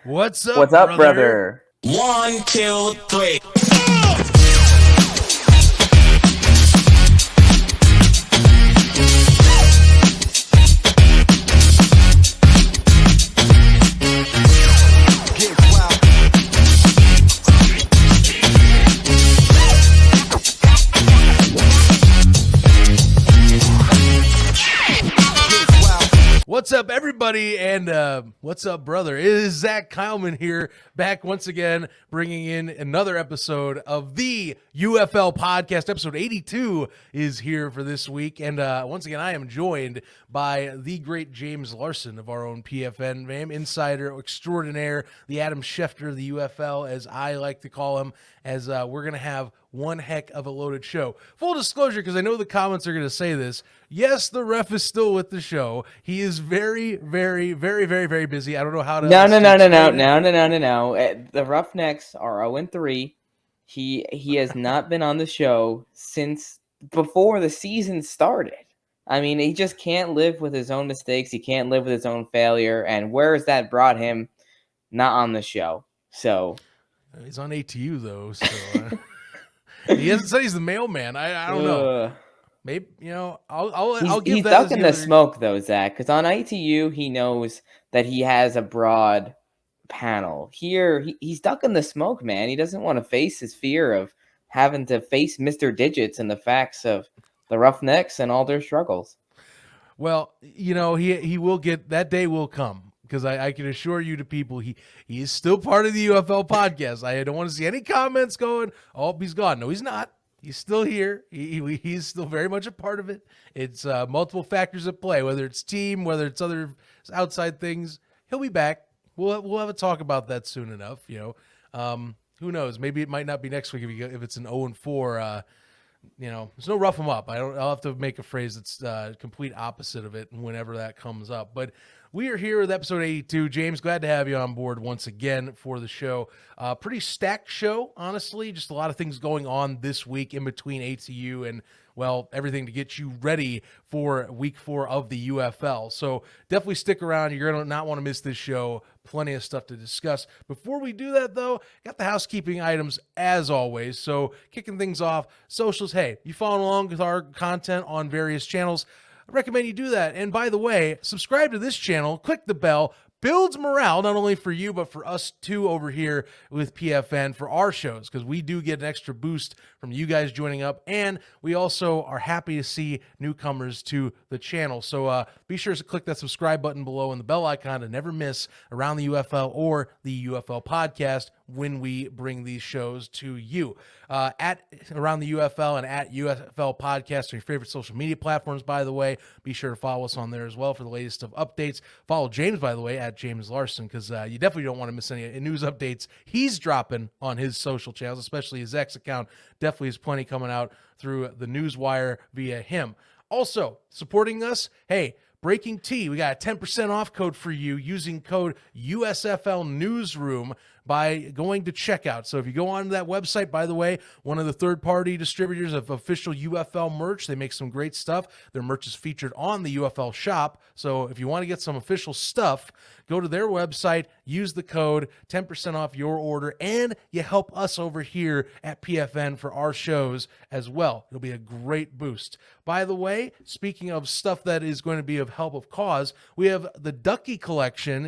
What's up, What's up, brother? 1, 2, 3. What's up, everybody, and what's up, brother? It is Zach Kyleman here, back once again, bringing in another episode of the UFL Podcast. Episode 82 is here for this week, and once again, I am joined by the great James Larsen of our own PFN fame, insider extraordinaire, the Adam Schefter of the UFL, as I like to call him, as we're going to have one heck of a loaded show. Full disclosure, because I know the comments are going to say this. Yes, the ref is still with the show. He is very, very, very, very, very busy. I don't know how to. No. The Roughnecks are 0-3. He has not been on the show since before the season started. I mean, he just can't live with his own mistakes. He can't live with his own failure. And where has that brought him? Not on the show. So he's on ATU though. So he hasn't said he's the mailman. I don't know. Maybe, I'll give he's that. He's ducking the smoke though, Zach, because on ITU he knows that he has a broad panel. Here he's ducking the smoke, man. He doesn't want to face his fear of having to face Mr. Digits and the facts of the Roughnecks and all their struggles. Well, he will get that day will come, because I can assure you to people he is still part of the UFL podcast. I don't want to see any comments going, oh, he's gone. No, he's not. He's still here. He's still very much a part of it. It's multiple factors at play, whether it's team, whether it's other outside things. He'll be back. We'll have a talk about that soon enough. Who knows? Maybe it might not be next week if it's an 0-4. There's no rough him up. I'll have to make a phrase that's complete opposite of it whenever that comes up. But we are here with episode 82. James, glad to have you on board once again for the show. Pretty stacked show, honestly. Just a lot of things going on this week in between ATU and, well, everything to get you ready for week 4 of the UFL. So definitely stick around. You're going to not want to miss this show. Plenty of stuff to discuss. Before we do that, though, got the housekeeping items as always. So kicking things off, socials. Hey, you following along with our content on various channels? I recommend you do that. And by the way, subscribe to this channel, click the bell, builds morale, not only for you, but for us too over here with PFN for our shows, because we do get an extra boost from you guys joining up, and we also are happy to see newcomers to the channel. So be sure to click that subscribe button below and the bell icon to never miss Around the UFL or the UFL podcast when we bring these shows to you. At Around the UFL and at UFL Podcast are your favorite social media platforms, by the way. Be sure to follow us on there as well for the latest of updates. Follow James, by the way, at James Larsen, because you definitely don't want to miss any news updates he's dropping on his social channels, especially his X account. Definitely has plenty coming out through the Newswire via him. Also, supporting us, hey, Breaking Tea, we got a 10% off code for you using code USFL Newsroom by going to checkout. So if you go onto that website, by the way, one of the third-party distributors of official UFL merch, they make some great stuff. Their merch is featured on the UFL shop. So if you want to get some official stuff, go to their website, use the code, 10% off your order, and you help us over here at PFN for our shows as well. It'll be a great boost. By the way, speaking of stuff that is going to be of help of cause, we have the Ducky collection,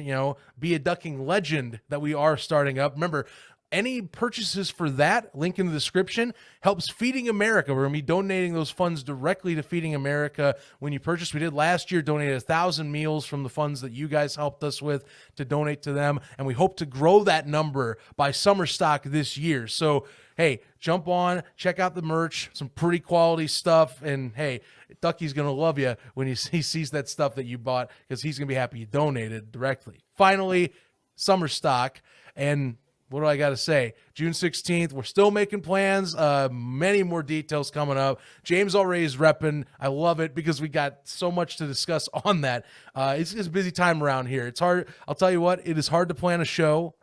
Be a Ducking Legend, that we are starting up. Remember, any purchases for that, link in the description, helps Feeding America. We're going to be donating those funds directly to Feeding America when you purchase. We did last year, donated 1,000 meals from the funds that you guys helped us with to donate to them, and we hope to grow that number by summer stock this year. So, hey, jump on, check out the merch, some pretty quality stuff, and hey, Ducky's going to love you when he sees that stuff that you bought, because he's going to be happy you donated directly. Finally, summer stock, and what do I got to say? June 16th, we're still making plans. Many more details coming up. James already is repping. I love it because we got so much to discuss on that. It's a busy time around here. It's hard. I'll tell you what, it is hard to plan a show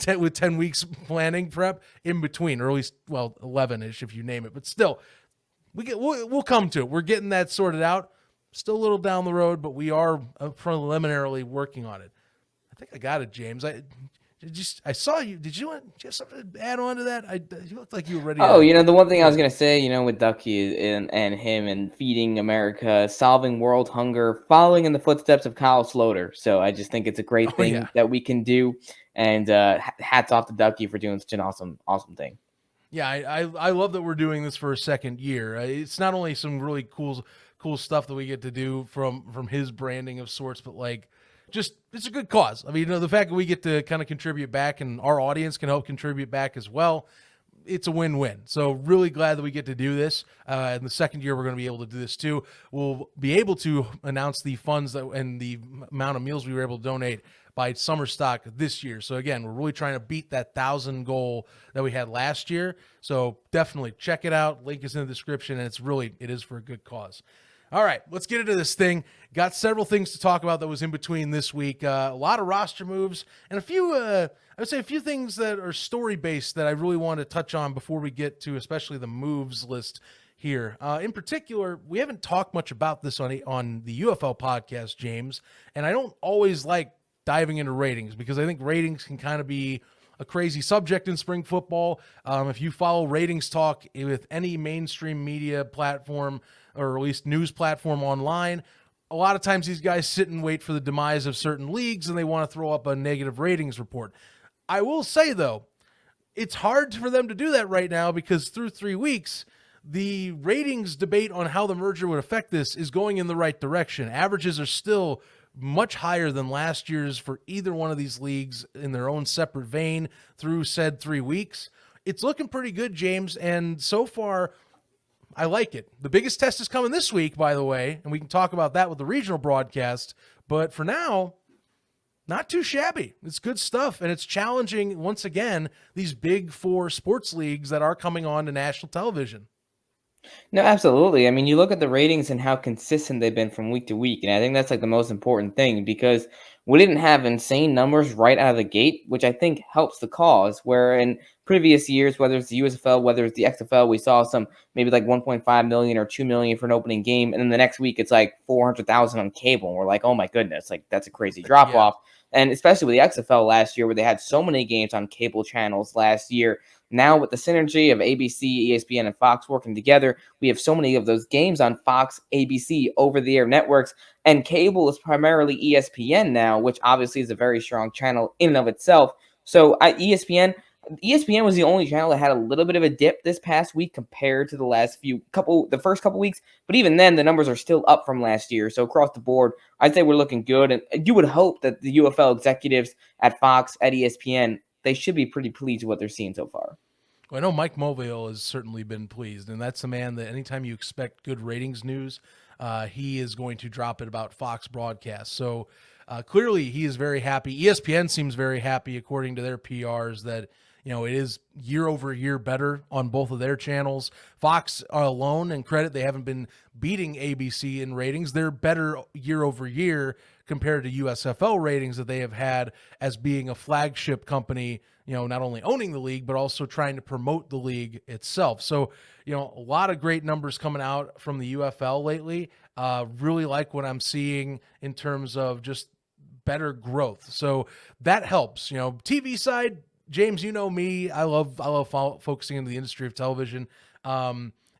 with 10 weeks planning prep in between, or at least, 11-ish if you name it. But still, we'll come to it. We're getting that sorted out. Still a little down the road, but we are preliminarily working on it. think I got it, James. I saw you. Did you have something to add on to that? You looked like you were ready. Oh, the one thing I was gonna say, with Ducky and him and feeding America, solving world hunger, following in the footsteps of Kyle Sloter. So I just think it's a great thing that we can do, and hats off to Ducky for doing such an awesome thing. Yeah, I love that we're doing this for a second year. It's not only some really cool stuff that we get to do from his branding of sorts, but just it's a good cause. I mean, the fact that we get to kind of contribute back and our audience can help contribute back as well, it's a win-win. So really glad that we get to do this. In the second year, we're going to be able to do this too. We'll be able to announce the funds and the amount of meals we were able to donate by summer stock this year. So again, we're really trying to beat that 1,000 goal that we had last year. So definitely check it out. Link is in the description, and it is for a good cause. All right, let's get into this thing. Got several things to talk about that was in between this week. A lot of roster moves and a few things that are story-based that I really want to touch on before we get to especially the moves list here. In particular, we haven't talked much about this on the UFL podcast, James, and I don't always like diving into ratings because I think ratings can kind of be a crazy subject in spring football. If you follow ratings talk with any mainstream media platform or at least news platform online, a lot of times these guys sit and wait for the demise of certain leagues and they want to throw up a negative ratings report. I will say, though, it's hard for them to do that right now because through 3 weeks, the ratings debate on how the merger would affect this is going in the right direction. Averages are still much higher than last year's for either one of these leagues in their own separate vein through said 3 weeks. It's looking pretty good, James, and so far, I like it. The biggest test is coming this week, by the way, and we can talk about that with the regional broadcast, but for now, not too shabby. It's good stuff, and it's challenging, once again, these big 4 sports leagues that are coming on to national television. No, absolutely. I mean, you look at the ratings and how consistent they've been from week to week, and I think that's the most important thing because we didn't have insane numbers right out of the gate, which I think helps the cause. Where in previous years, whether it's the USFL, whether it's the XFL, we saw some maybe 1.5 million or 2 million for an opening game, and then the next week it's 400,000 on cable, and we're like, oh my goodness, that's a crazy drop off. And especially with the XFL last year, where they had so many games on cable channels last year. Now with the synergy of ABC, ESPN, and Fox working together, we have so many of those games on Fox, ABC, over-the-air networks, and cable is primarily ESPN now, which obviously is a very strong channel in and of itself. So ESPN was the only channel that had a little bit of a dip this past week compared to the first couple weeks, but even then the numbers are still up from last year. So across the board, I'd say we're looking good, and you would hope that the UFL executives at Fox, at ESPN, they should be pretty pleased with what they're seeing so far. Well, I know Mike Moville has certainly been pleased, and that's the man that anytime you expect good ratings news, he is going to drop it about Fox broadcast. So clearly he is very happy. ESPN seems very happy, according to their PRs, that it is year over year better on both of their channels. Fox alone, and credit, they haven't been beating ABC in ratings. They're better year over year compared to USFL ratings that they have had as being a flagship company, not only owning the league, but also trying to promote the league itself. So, a lot of great numbers coming out from the UFL lately. Really like what I'm seeing in terms of just better growth. So that helps. TV side, James, me, I love focusing into the industry of television.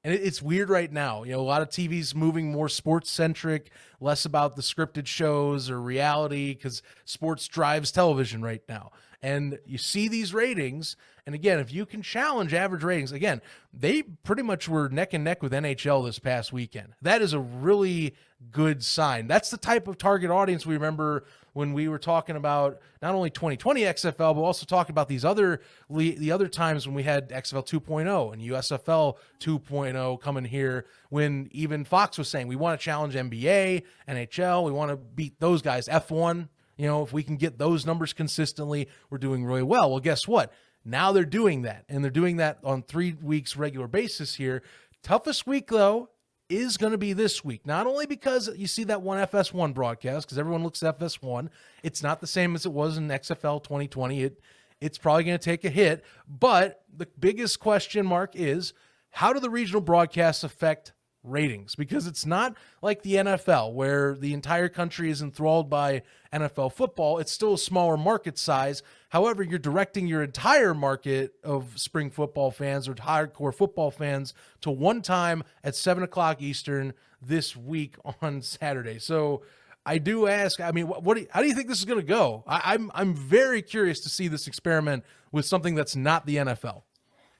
And it's weird right now. A lot of TV's moving more sports-centric, less about the scripted shows or reality, because sports drives television right now. And you see these ratings, and again, if you can challenge average ratings, again, they pretty much were neck and neck with NHL this past weekend. That is a really good sign. That's the type of target audience we remember when we were talking about not only 2020 XFL, but also talking about the other times when we had XFL 2.0 and USFL 2.0 coming here, when even Fox was saying we want to challenge NBA, NHL, we want to beat those guys, F1. If we can get those numbers consistently, we're doing really well. Well, guess what? Now they're doing that, and they're doing that on 3 weeks regular basis here. Toughest week, though, is going to be this week. Not only because you see that one FS1 broadcast, because everyone looks at FS1. It's not the same as it was in XFL 2020. It's probably going to take a hit, but the biggest question mark is, how do the regional broadcasts affect ratings, because it's not like the NFL where the entire country is enthralled by NFL football. It's still a smaller market size. However, you're directing your entire market of spring football fans or hardcore football fans to one time at 7:00 Eastern this week on Saturday. So I do ask, I mean, how do you think this is going to go? I'm very curious to see this experiment with something that's not the NFL.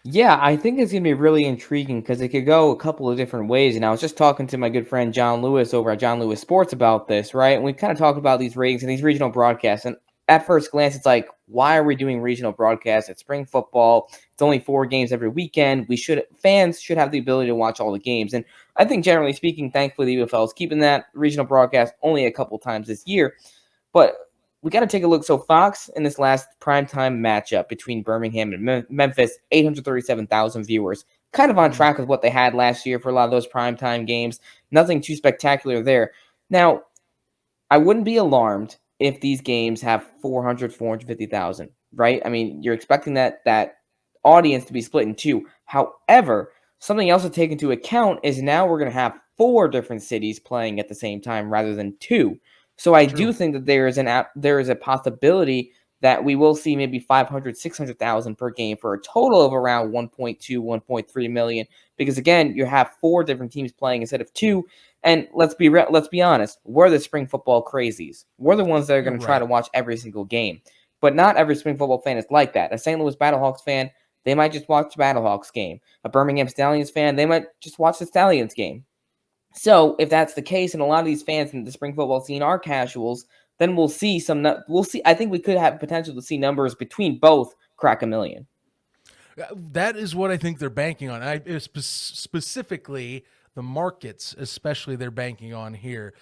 Yeah, I think it's going to be really intriguing because it could go a couple of different ways. And I was just talking to my good friend John Lewis over at John Lewis Sports about this, right? And we kind of talked about these ratings and these regional broadcasts. And at first glance, it's like, why are we doing regional broadcasts at spring football? It's only 4 games every weekend. Fans should have the ability to watch all the games. And I think generally speaking, thankfully, the UFL is keeping that regional broadcast only a couple times this year. But we got to take a look. So Fox in this last primetime matchup between Birmingham and Memphis, 837,000 viewers. Kind of on track with what they had last year for a lot of those primetime games. Nothing too spectacular there. Now, I wouldn't be alarmed if these games have 450,000, right? I mean, you're expecting that audience to be split in two. However, something else to take into account is now we're going to have 4 different cities playing at the same time rather than 2. So I do think that there is a possibility that we will see maybe 500, 600,000 per game for a total of around 1.2, 1.3 million. Because again, you have 4 different teams playing instead of 2. And let's be honest, we're the spring football crazies. We're the ones that are going to try to watch every single game. But not every spring football fan is like that. A St. Louis Battlehawks fan, they might just watch the Battlehawks game. A Birmingham Stallions fan, they might just watch the Stallions game. So if that's the case, and a lot of these fans in the spring football scene are casuals, then we'll see. I think we could have potential to see numbers between both crack 1 million. That is what I think they're banking on. Specifically, the markets, especially, they're banking on here.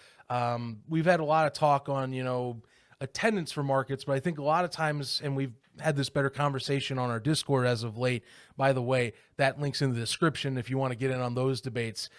We've had a lot of talk on, attendance for markets, but I think a lot of times, and we've had this better conversation on our Discord as of late, by the way, that link's in the description if you want to get in on those debates.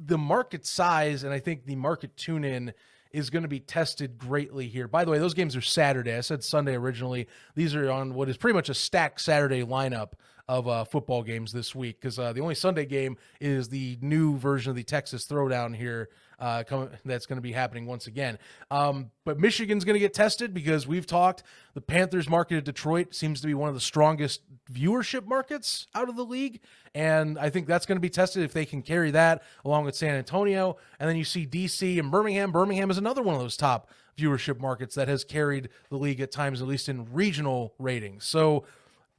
The market size, and I think the market tune-in is going to be tested greatly here. By the way, those games are Saturday. I said Sunday originally. These are on what is pretty much a stacked Saturday lineup of football games this week, because the only Sunday game is the new version of the Texas Throwdown here that's going to be happening once again. But Michigan's going to get tested because we've talked. The Panthers market at Detroit seems to be one of the strongest viewership markets out of the league, and I think that's going to be tested if they can carry that along with San Antonio. And then you see DC and Birmingham. Birmingham is another one of those top viewership markets that has carried the league at times, at least in regional ratings. So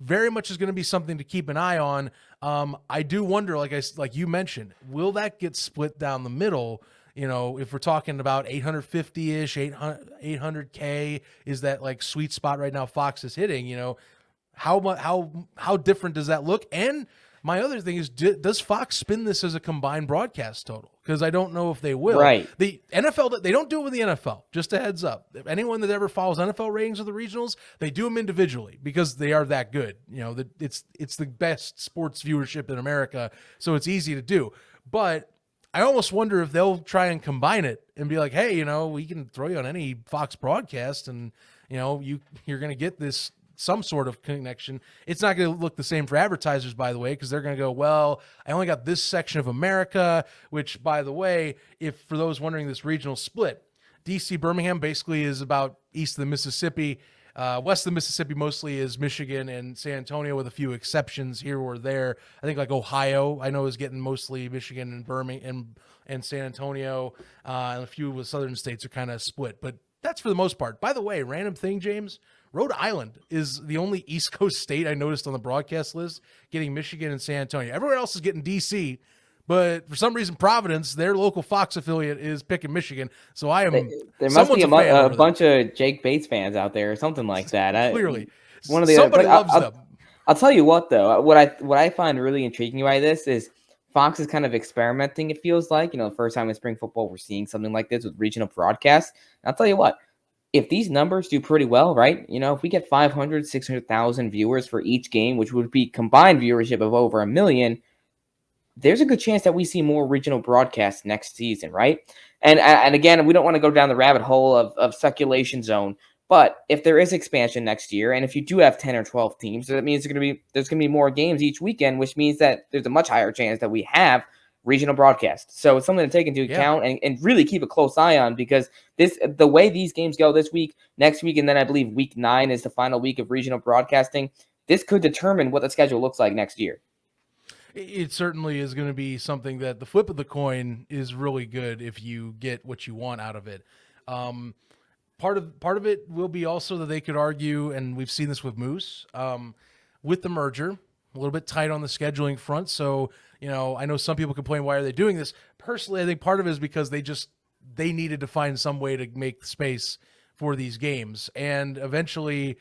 very much is going to be something to keep an eye on. I do wonder, like you mentioned, will that get split down the middle? If we're talking about 850-ish, 800K is that like sweet spot right now Fox is hitting, how different does that look? And my other thing is, does Fox spin this as a combined broadcast total? Because I don't know if they will. Right. The NFL, they don't do it with the NFL. Just a heads up. Anyone that ever follows NFL ratings of the regionals, they do them individually because they are that good. It's the best sports viewership in America, so it's easy to do. But I almost wonder if they'll try and combine it and be like, hey, we can throw you on any Fox broadcast, and you're going to get this some sort of connection. It's not going to look the same for advertisers, by the way, because they're going to go, well, I only got this section of America, which, by the way, if for those wondering, this regional split, DC Birmingham basically is about east of the Mississippi. West of the Mississippi mostly is Michigan and San Antonio, with a few exceptions here or there. I think like Ohio, I know, is getting mostly Michigan and Birmingham and San Antonio, and a few of the southern states are kind of split. But that's for the most part. By the way, random thing, James, Rhode Island is the only East Coast state I noticed on the broadcast list getting Michigan and San Antonio. Everywhere else is getting DC, but for some reason, Providence, their local Fox affiliate, is picking Michigan. So I am. There must be a bunch of Jake Bates fans out there or something like that. Clearly, one of the somebody loves them. I'll tell you what, though. What I find really intriguing by this is Fox is kind of experimenting. It feels like, the first time in spring football we're seeing something like this with regional broadcasts. And I'll tell you what. If these numbers do pretty well, right? If we get 500, 600,000 viewers for each game, which would be combined viewership of over 1 million, there's a good chance that we see more regional broadcasts next season, right? And again, we don't want to go down the rabbit hole of speculation zone, but if there is expansion next year, and if you do have 10 or 12 teams, that means there's going to be more games each weekend, which means that there's a much higher chance that we have regional broadcast. So it's something to take into account and really keep a close eye on, because the way these games go this week, next week, and then I believe week 9 is the final week of regional broadcasting. This could determine what the schedule looks like next year. It certainly is going to be something that the flip of the coin is really good if you get what you want out of it. Part of it will be also that they could argue, and we've seen this with Moose, with the merger, a little bit tight on the scheduling front. So, I know some people complain, why are they doing this? Personally, I think part of it is because they needed to find some way to make space for these games. And eventually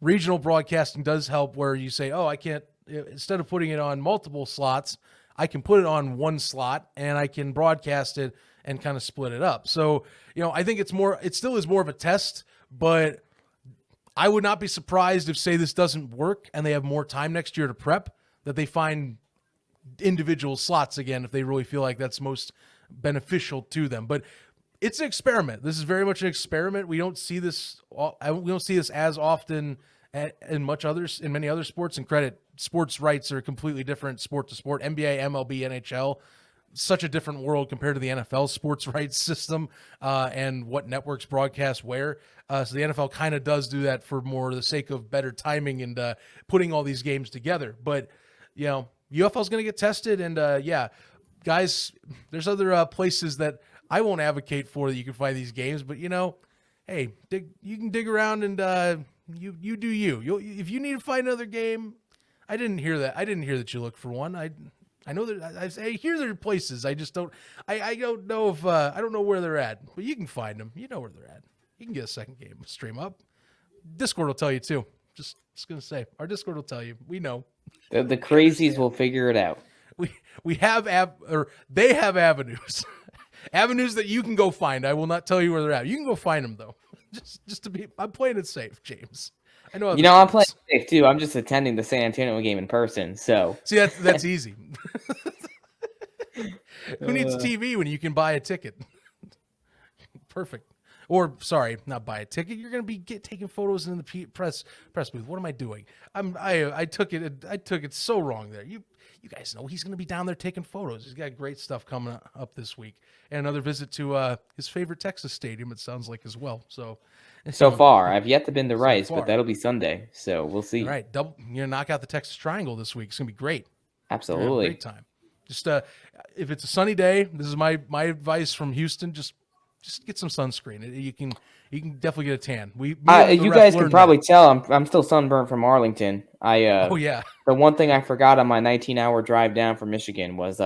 regional broadcasting does help, where you say, oh, I can't, instead of putting it on multiple slots, I can put it on one slot and I can broadcast it and kind of split it up. So, I think it still is more of a test, but I would not be surprised if, say, this doesn't work and they have more time next year to prep, that they find individual slots again if they really feel like that's most beneficial to them. But it's an experiment. This is very much an experiment. We don't see this as often in many other sports, and credit, sports rights are completely different sport to sport. NBA, MLB, NHL, such a different world compared to the NFL sports rights system and what networks broadcast where. So the NFL kind of does do that for more the sake of better timing and putting all these games together. But, UFL is going to get tested. And, guys, there's other places that I won't advocate for that you can find these games. But, hey, you can dig around and you do you. If you need to find another game, I didn't hear that you look for one. I know that I hear there are places. I just don't. I don't know if I don't know where they're at, but you can find them. You know where they're at. You can get a second game stream up. Discord will tell you too. Just gonna say, our Discord will tell you. We know. The crazies will figure it out. We have they have avenues, avenues that you can go find. I will not tell you where they're at. You can go find them though. Just to be. I'm playing it safe, James. I know. I'm playing safe too. I'm just attending the San Antonio game in person. So see, that's easy. Who needs TV when you can buy a ticket? Perfect. Or sorry, not buy a ticket. You're going to be taking photos in the press booth. What am I doing? I took it so wrong there. You guys know he's going to be down there taking photos. He's got great stuff coming up this week, and another visit to his favorite Texas stadium. It sounds like as well. So far, I've yet to been to Rice, but that'll be Sunday. So we'll see. All right, knock out the Texas Triangle this week. It's going to be great. Absolutely, great time. Just if it's a sunny day, this is my advice from Houston. Just get some sunscreen. You can definitely get a tan. You guys can probably tell I'm still sunburnt from Arlington. Oh yeah. The one thing I forgot on my 19-hour drive down from Michigan was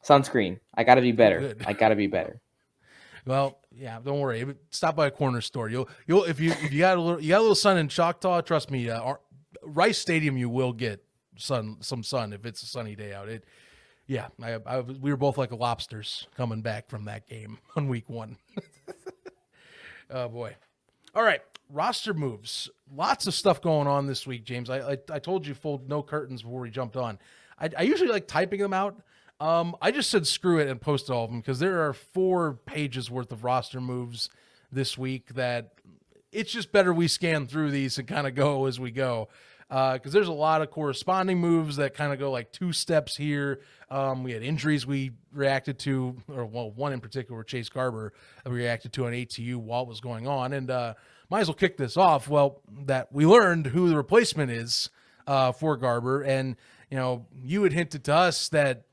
sunscreen. I got to be better. Good. I got to be better. Well, yeah, don't worry. Stop by a corner store. You'll if you got a little sun in Choctaw, trust me, Rice Stadium you will get some sun if it's a sunny day out. Yeah, we were both like lobsters coming back from that game on week 1. Oh, boy. All right, roster moves. Lots of stuff going on this week, James. I told you fold no curtains before we jumped on. I usually like typing them out. I just said screw it and posted all of them because there are 4 pages worth of roster moves this week that it's just better we scan through these and kind of go as we go. Because there's a lot of corresponding moves that kind of go like 2 steps here. We had injuries we reacted to, or one in particular where Chase Garber reacted to on ATU while it was going on. And might as well kick this off. Well, that we learned who the replacement is for Garber. And, you had hinted to us that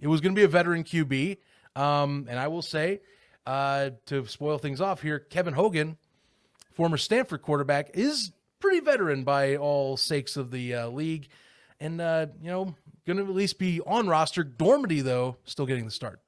it was going to be a veteran QB. And I will say, to spoil things off here, Kevin Hogan, former Stanford quarterback, is pretty veteran by all sakes of the league. And, going to at least be on roster. Dormady, though, still getting the start.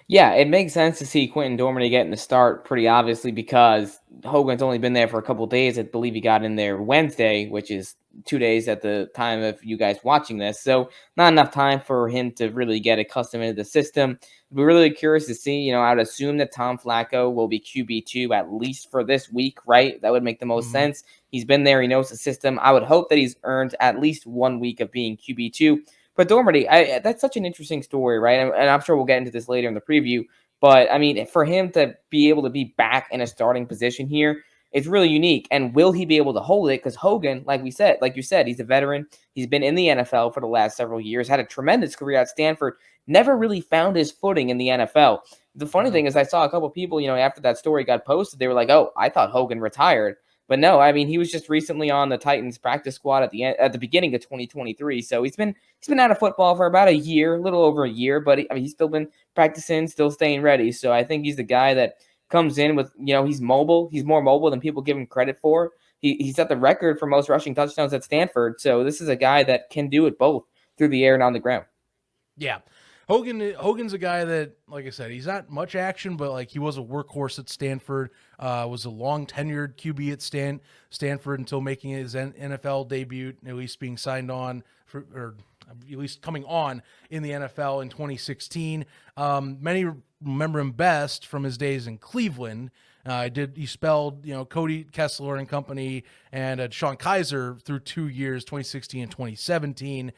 Yeah, it makes sense to see Quentin Dormady getting the start pretty obviously because Hogan's only been there for a couple of days. I believe he got in there Wednesday, which is 2 days at the time of you guys watching this. So not enough time for him to really get accustomed to the system. We're really curious to see, I would assume that Tom Flacco will be QB2 at least for this week, right? That would make the most sense. He's been there. He knows the system. I would hope that he's earned at least 1 week of being QB2. But Dormady, that's such an interesting story, right? And I'm sure we'll get into this later in the preview. But, I mean, for him to be able to be back in a starting position here, it's really unique. And will he be able to hold it? Because Hogan, like you said, he's a veteran. He's been in the NFL for the last several years, had a tremendous career at Stanford, never really found his footing in the NFL. The funny thing is I saw a couple people, after that story got posted, they were like, oh, I thought Hogan retired. But no, I mean, he was just recently on the Titans practice squad at the beginning of 2023. So he's been out of football for about a year, a little over a year, but he's still been practicing, still staying ready. So I think he's the guy that comes in with, he's mobile. He's more mobile than people give him credit for. He's at the record for most rushing touchdowns at Stanford. So this is a guy that can do it both through the air and on the ground. Yeah. Hogan's a guy that, like I said, he's not much action, but like he was a workhorse at Stanford, was a long tenured QB at Stanford until making his NFL debut, at least being signed on or at least coming on in the NFL in 2016. Many remember him best from his days in Cleveland. He spelled, Cody Kessler and company and Sean Kaiser through 2 years, 2016 and 2017,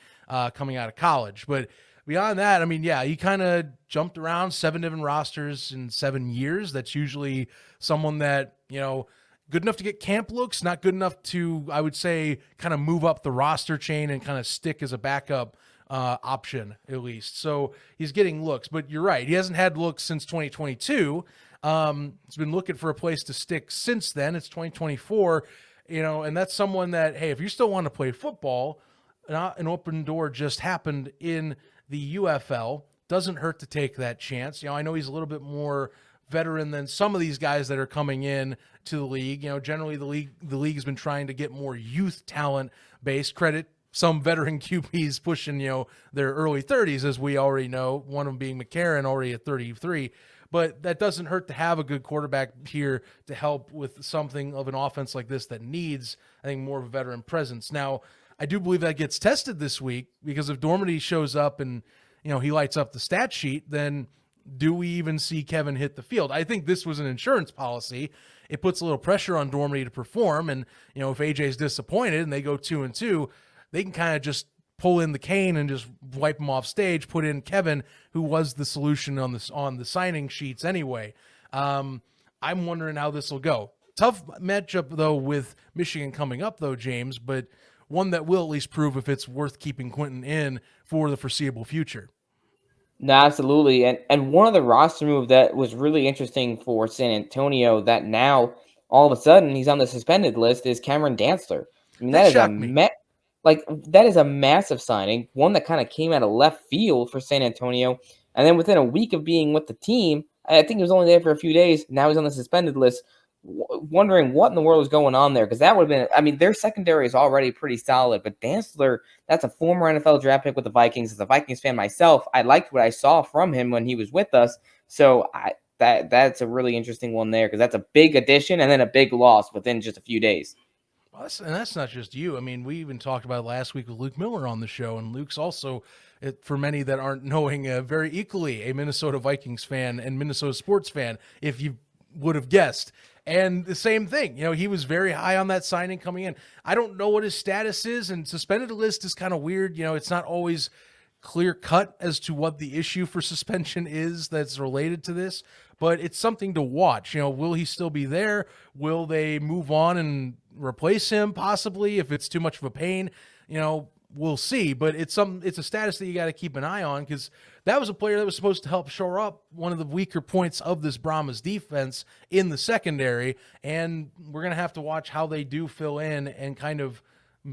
coming out of college. But beyond that, I mean, yeah, he kind of jumped around 7 different rosters in 7 years. That's usually someone that, good enough to get camp looks, not good enough to, I would say, kind of move up the roster chain and kind of stick as a backup option, at least. So he's getting looks, but you're right. He hasn't had looks since 2022. He's been looking for a place to stick since then. It's 2024, and that's someone that, hey, if you still want to play football, an open door just happened in the UFL. Doesn't hurt to take that chance. I know he's a little bit more veteran than some of these guys that are coming in to the league. Generally the league has been trying to get more youth talent based. Credit some veteran QBs pushing, their early 30s, as we already know, one of them being McCarron, already at 33. But that doesn't hurt to have a good quarterback here to help with something of an offense like this that needs, I think, more of a veteran presence. Now, I do believe that gets tested this week, because if Dormady shows up and, he lights up the stat sheet, then do we even see Kevin hit the field? I think this was an insurance policy. It puts a little pressure on Dormady to perform. And, if AJ's disappointed and they go 2-2, they can kind of just pull in the cane and just wipe him off stage, put in Kevin, who was the solution on the signing sheets anyway. I'm wondering how this will go. Tough matchup, though, with Michigan coming up, though, James, but one that will at least prove if it's worth keeping Quentin in for the foreseeable future. No, absolutely. And one of the roster move that was really interesting for San Antonio that now all of a sudden he's on the suspended list is Cameron Dantzler. I mean, that is a massive signing, one that kind of came out of left field for San Antonio. And then within a week of being with the team, I think he was only there for a few days. Now he's on the suspended list. Wondering what in the world is going on there, because that would have been, I mean, their secondary is already pretty solid, but Dantzler, that's a former NFL draft pick with the Vikings. As a Vikings fan myself, I liked what I saw from him when he was with us. So that's a really interesting one there, because that's a big addition and then a big loss within just a few days. Well, and that's not just you. I mean, we even talked about it last week with Luke Miller on the show, and Luke's also, for many that aren't knowing, very equally a Minnesota Vikings fan and Minnesota sports fan, if you would have guessed. And the same thing, he was very high on that signing coming in. I don't know what his status is, and suspended list is kind of weird. It's not always clear cut as to what the issue for suspension is that's related to this, but it's something to watch. Will he still be there? Will they move on and replace him possibly if it's too much of a pain? We'll see, but it's a status that you got to keep an eye on, because that was a player that was supposed to help shore up one of the weaker points of this Brahmas defense in the secondary, and we're going to have to watch how they do fill in and kind of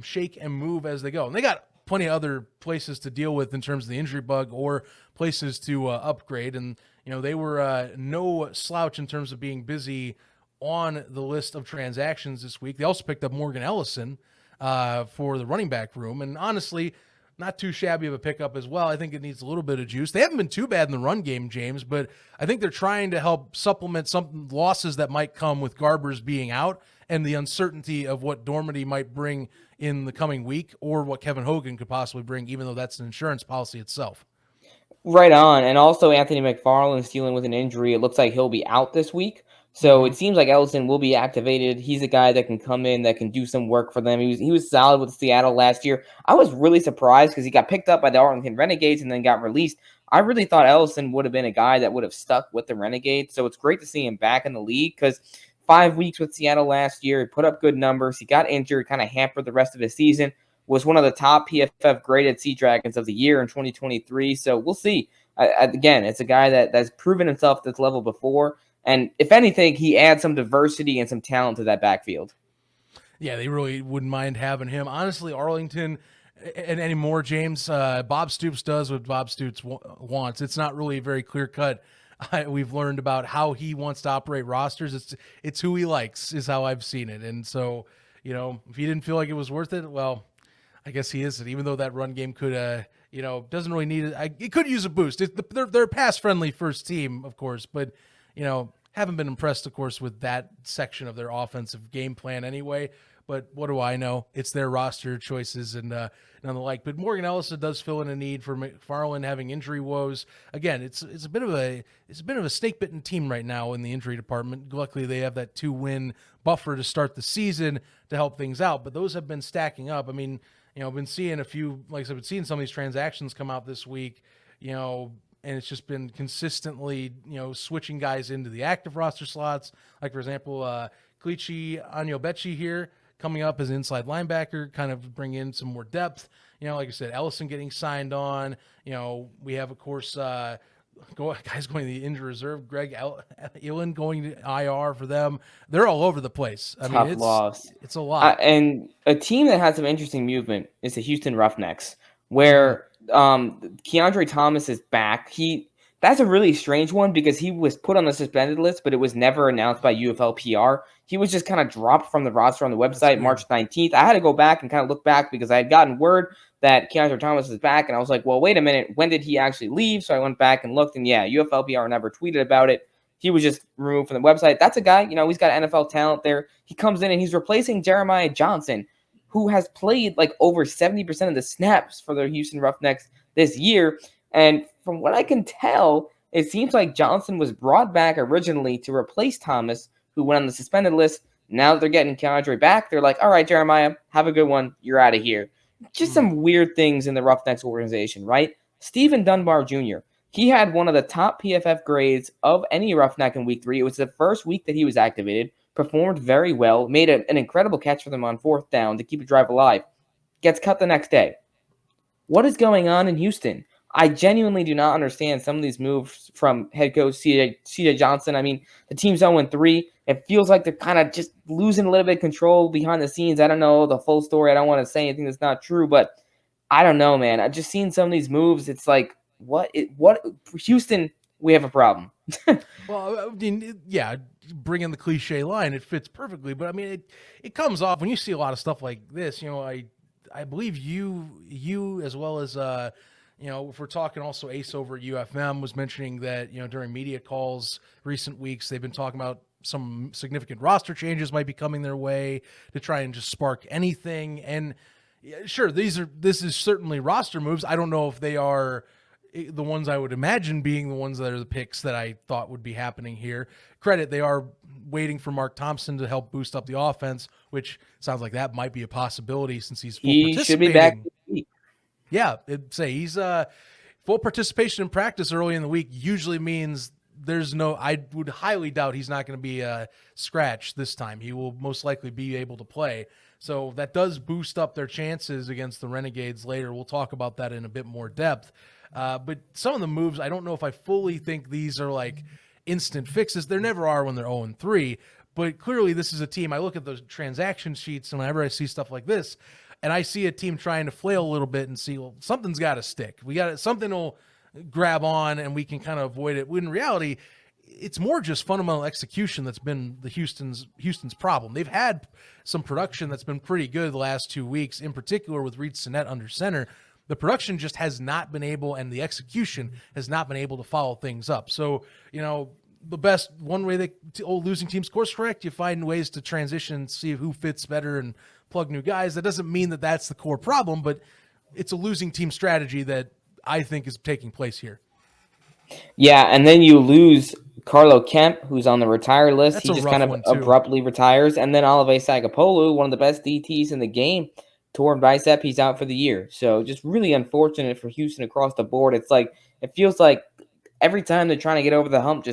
shake and move as they go. And they got plenty of other places to deal with in terms of the injury bug or places to upgrade, and they were no slouch in terms of being busy on the list of transactions this week. They also picked up Morgan Ellison for the running back room. And honestly, not too shabby of a pickup as well. I think it needs a little bit of juice. They haven't been too bad in the run game, James, but I think they're trying to help supplement some losses that might come with Garbers being out and the uncertainty of what Dormady might bring in the coming week, or what Kevin Hogan could possibly bring, even though that's an insurance policy itself. Right on. And also Anthony McFarland's dealing with an injury. It looks like he'll be out this week. So it seems like Ellison will be activated. He's a guy that can come in, that can do some work for them. He was solid with Seattle last year. I was really surprised because he got picked up by the Arlington Renegades and then got released. I really thought Ellison would have been a guy that would have stuck with the Renegades. So it's great to see him back in the league, because 5 weeks with Seattle last year. He put up good numbers. He got injured, kind of hampered the rest of his season. Was one of the top PFF graded Sea Dragons of the year in 2023. So we'll see. Again, it's a guy that's proven himself at this level before. And if anything, he adds some diversity and some talent to that backfield. Yeah, they really wouldn't mind having him. Honestly, Arlington and anymore, James, Bob Stoops does what Bob Stoops wants. It's not really very clear cut. We've learned about how he wants to operate rosters. It's who he likes is how I've seen it. And so, if he didn't feel like it was worth it, well, I guess he isn't. Even though that run game could, doesn't really need it. It could use a boost. They're pass friendly first team, of course, but haven't been impressed, of course, with that section of their offensive game plan anyway. But what do I know? It's their roster choices and the like. But Morgan Ellison does fill in a need for McFarland having injury woes. Again, it's a bit of a snake bitten team right now in the injury department. Luckily, they have that 2-win buffer to start the season to help things out. But those have been stacking up. I mean, I've been seeing a few, like I've been seeing some of these transactions come out this week. And it's just been consistently, switching guys into the active roster slots. Like, for example, Kalichi Anyobechi here coming up as an inside linebacker, kind of bring in some more depth. Like I said, Ellison getting signed on. We have, of course, guys going to the injured reserve. Greg Illen going to IR for them. They're all over the place. I mean, loss. It's a lot. And a team that has some interesting movement is the Houston Roughnecks, where Keandre Thomas is back. That's a really strange one because he was put on the suspended list, but it was never announced by UFL PR. He was just kind of dropped from the roster on the website March 19th. I had to go back and kind of look back because I had gotten word that Keandre Thomas is back, and I was like, well, wait a minute, when did he actually leave? So I went back and looked, and yeah, UFL PR never tweeted about it. He was just removed from the website. That's a guy, he's got NFL talent there. He comes in and he's replacing Jeremiah Johnson, who has played like over 70% of the snaps for the Houston Roughnecks this year. And from what I can tell, it seems like Johnson was brought back originally to replace Thomas, who went on the suspended list. Now that they're getting Keandre back, they're like, all right, Jeremiah, have a good one. You're out of here. Just some weird things in the Roughnecks organization, right? Stephen Dunbar Jr., he had one of the top PFF grades of any Roughneck in week 3. It was the first week that he was activated, performed very well, made an incredible catch for them on 4th down to keep a drive alive. Gets cut the next day. What is going on in Houston? I genuinely do not understand some of these moves from head coach CJ Johnson. I mean, the team's 0-3. It feels like they're kind of just losing a little bit of control behind the scenes. I don't know the full story. I don't want to say anything that's not true, but I don't know, man. I've just seen some of these moves. It's like, what Houston, we have a problem. Well, I mean, yeah, bring in the cliche line. It fits perfectly, but I mean, it comes off when you see a lot of stuff like this. I believe you as well as if we're talking also Ace over at UFM was mentioning that during media calls recent weeks they've been talking about some significant roster changes might be coming their way to try and just spark anything. And sure, this is certainly roster moves. I don't know if they are the ones I would imagine being the ones that are the picks that I thought would be happening here. Credit, they are waiting for Mark Thompson to help boost up the offense, which sounds like that might be a possibility since he's full participating. He should be back this week. Yeah, he's full participation in practice early in the week usually means I would highly doubt he's not going to be a scratch this time. He will most likely be able to play. So that does boost up their chances against the Renegades later. We'll talk about that in a bit more depth. But some of the moves, I don't know if I fully think these are like instant fixes. There never are when they're 0-3. But clearly this is a team. I look at those transaction sheets and whenever I see stuff like this, and I see a team trying to flail a little bit and see, well, something's got to stick. Something will grab on and we can kind of avoid it. When in reality, it's more just fundamental execution that's been the Houston's problem. They've had some production that's been pretty good the last 2 weeks, in particular with Reed Sinnett under center. The production just has not been able, and the execution has not been able to follow things up. So, the best one way losing teams course correct, you find ways to transition, see who fits better and plug new guys. That doesn't mean that that's the core problem, but it's a losing team strategy that I think is taking place here. Yeah, and then you lose Carlo Kemp, who's on the retire list. He just kind of abruptly retires. And then Olave Sagapolu, one of the best DTs in the game, torn bicep. He's out for the year. So just really unfortunate for Houston across the board. It's like, it feels like every time they're trying to get over the hump,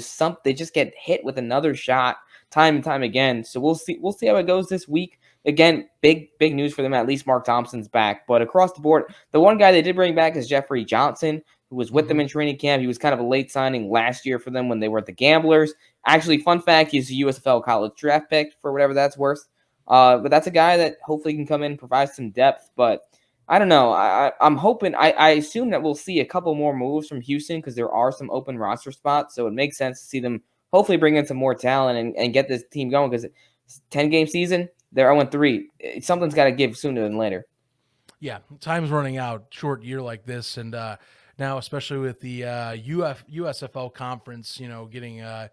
they just get hit with another shot time and time again. So we'll see how it goes this week. Again, big news for them. At least Mark Thompson's back. But across the board, the one guy they did bring back is Jeffrey Johnson, who was with them in training camp. He was kind of a late signing last year for them when they were at the Gamblers. Actually, fun fact, he's a USFL college draft pick for whatever that's worth. But that's a guy that hopefully can come in and provide some depth. But I don't know. I'm hoping. I assume that we'll see a couple more moves from Houston because there are some open roster spots. So it makes sense to see them hopefully bring in some more talent and get this team going because it's a 10-game season. They're 0-3. Something's got to give sooner than later. Yeah, time's running out. Short year like this, and now especially with the USFL conference, getting a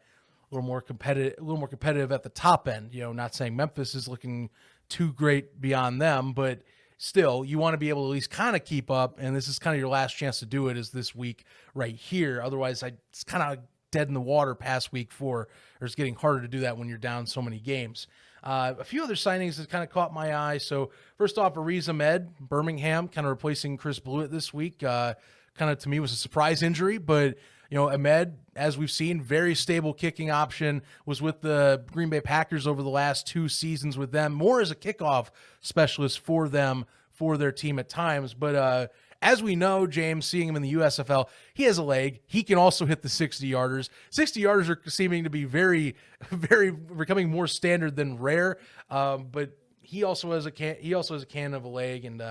little more competitive at the top end. Not saying Memphis is looking too great beyond them, but still, you want to be able to at least kind of keep up. And this is kind of your last chance to do it is this week right here. Otherwise, it's kind of dead in the water past week 4, or it's getting harder to do that when you're down so many games. A few other signings that kind of caught my eye. So first off, Ariz Ahmed, Birmingham, kind of replacing Chris Blewett this week. Kind of to me was a surprise injury, but Ahmed, as we've seen, very stable kicking option, was with the Green Bay Packers over the last 2 seasons with them, more as a kickoff specialist for them, for their team at times. But as we know, James, seeing him in the USFL, he has a leg. He can also hit the 60-yarders. 60-yarders are seeming to be very, very becoming more standard than rare. But he also has a cannon of a leg, and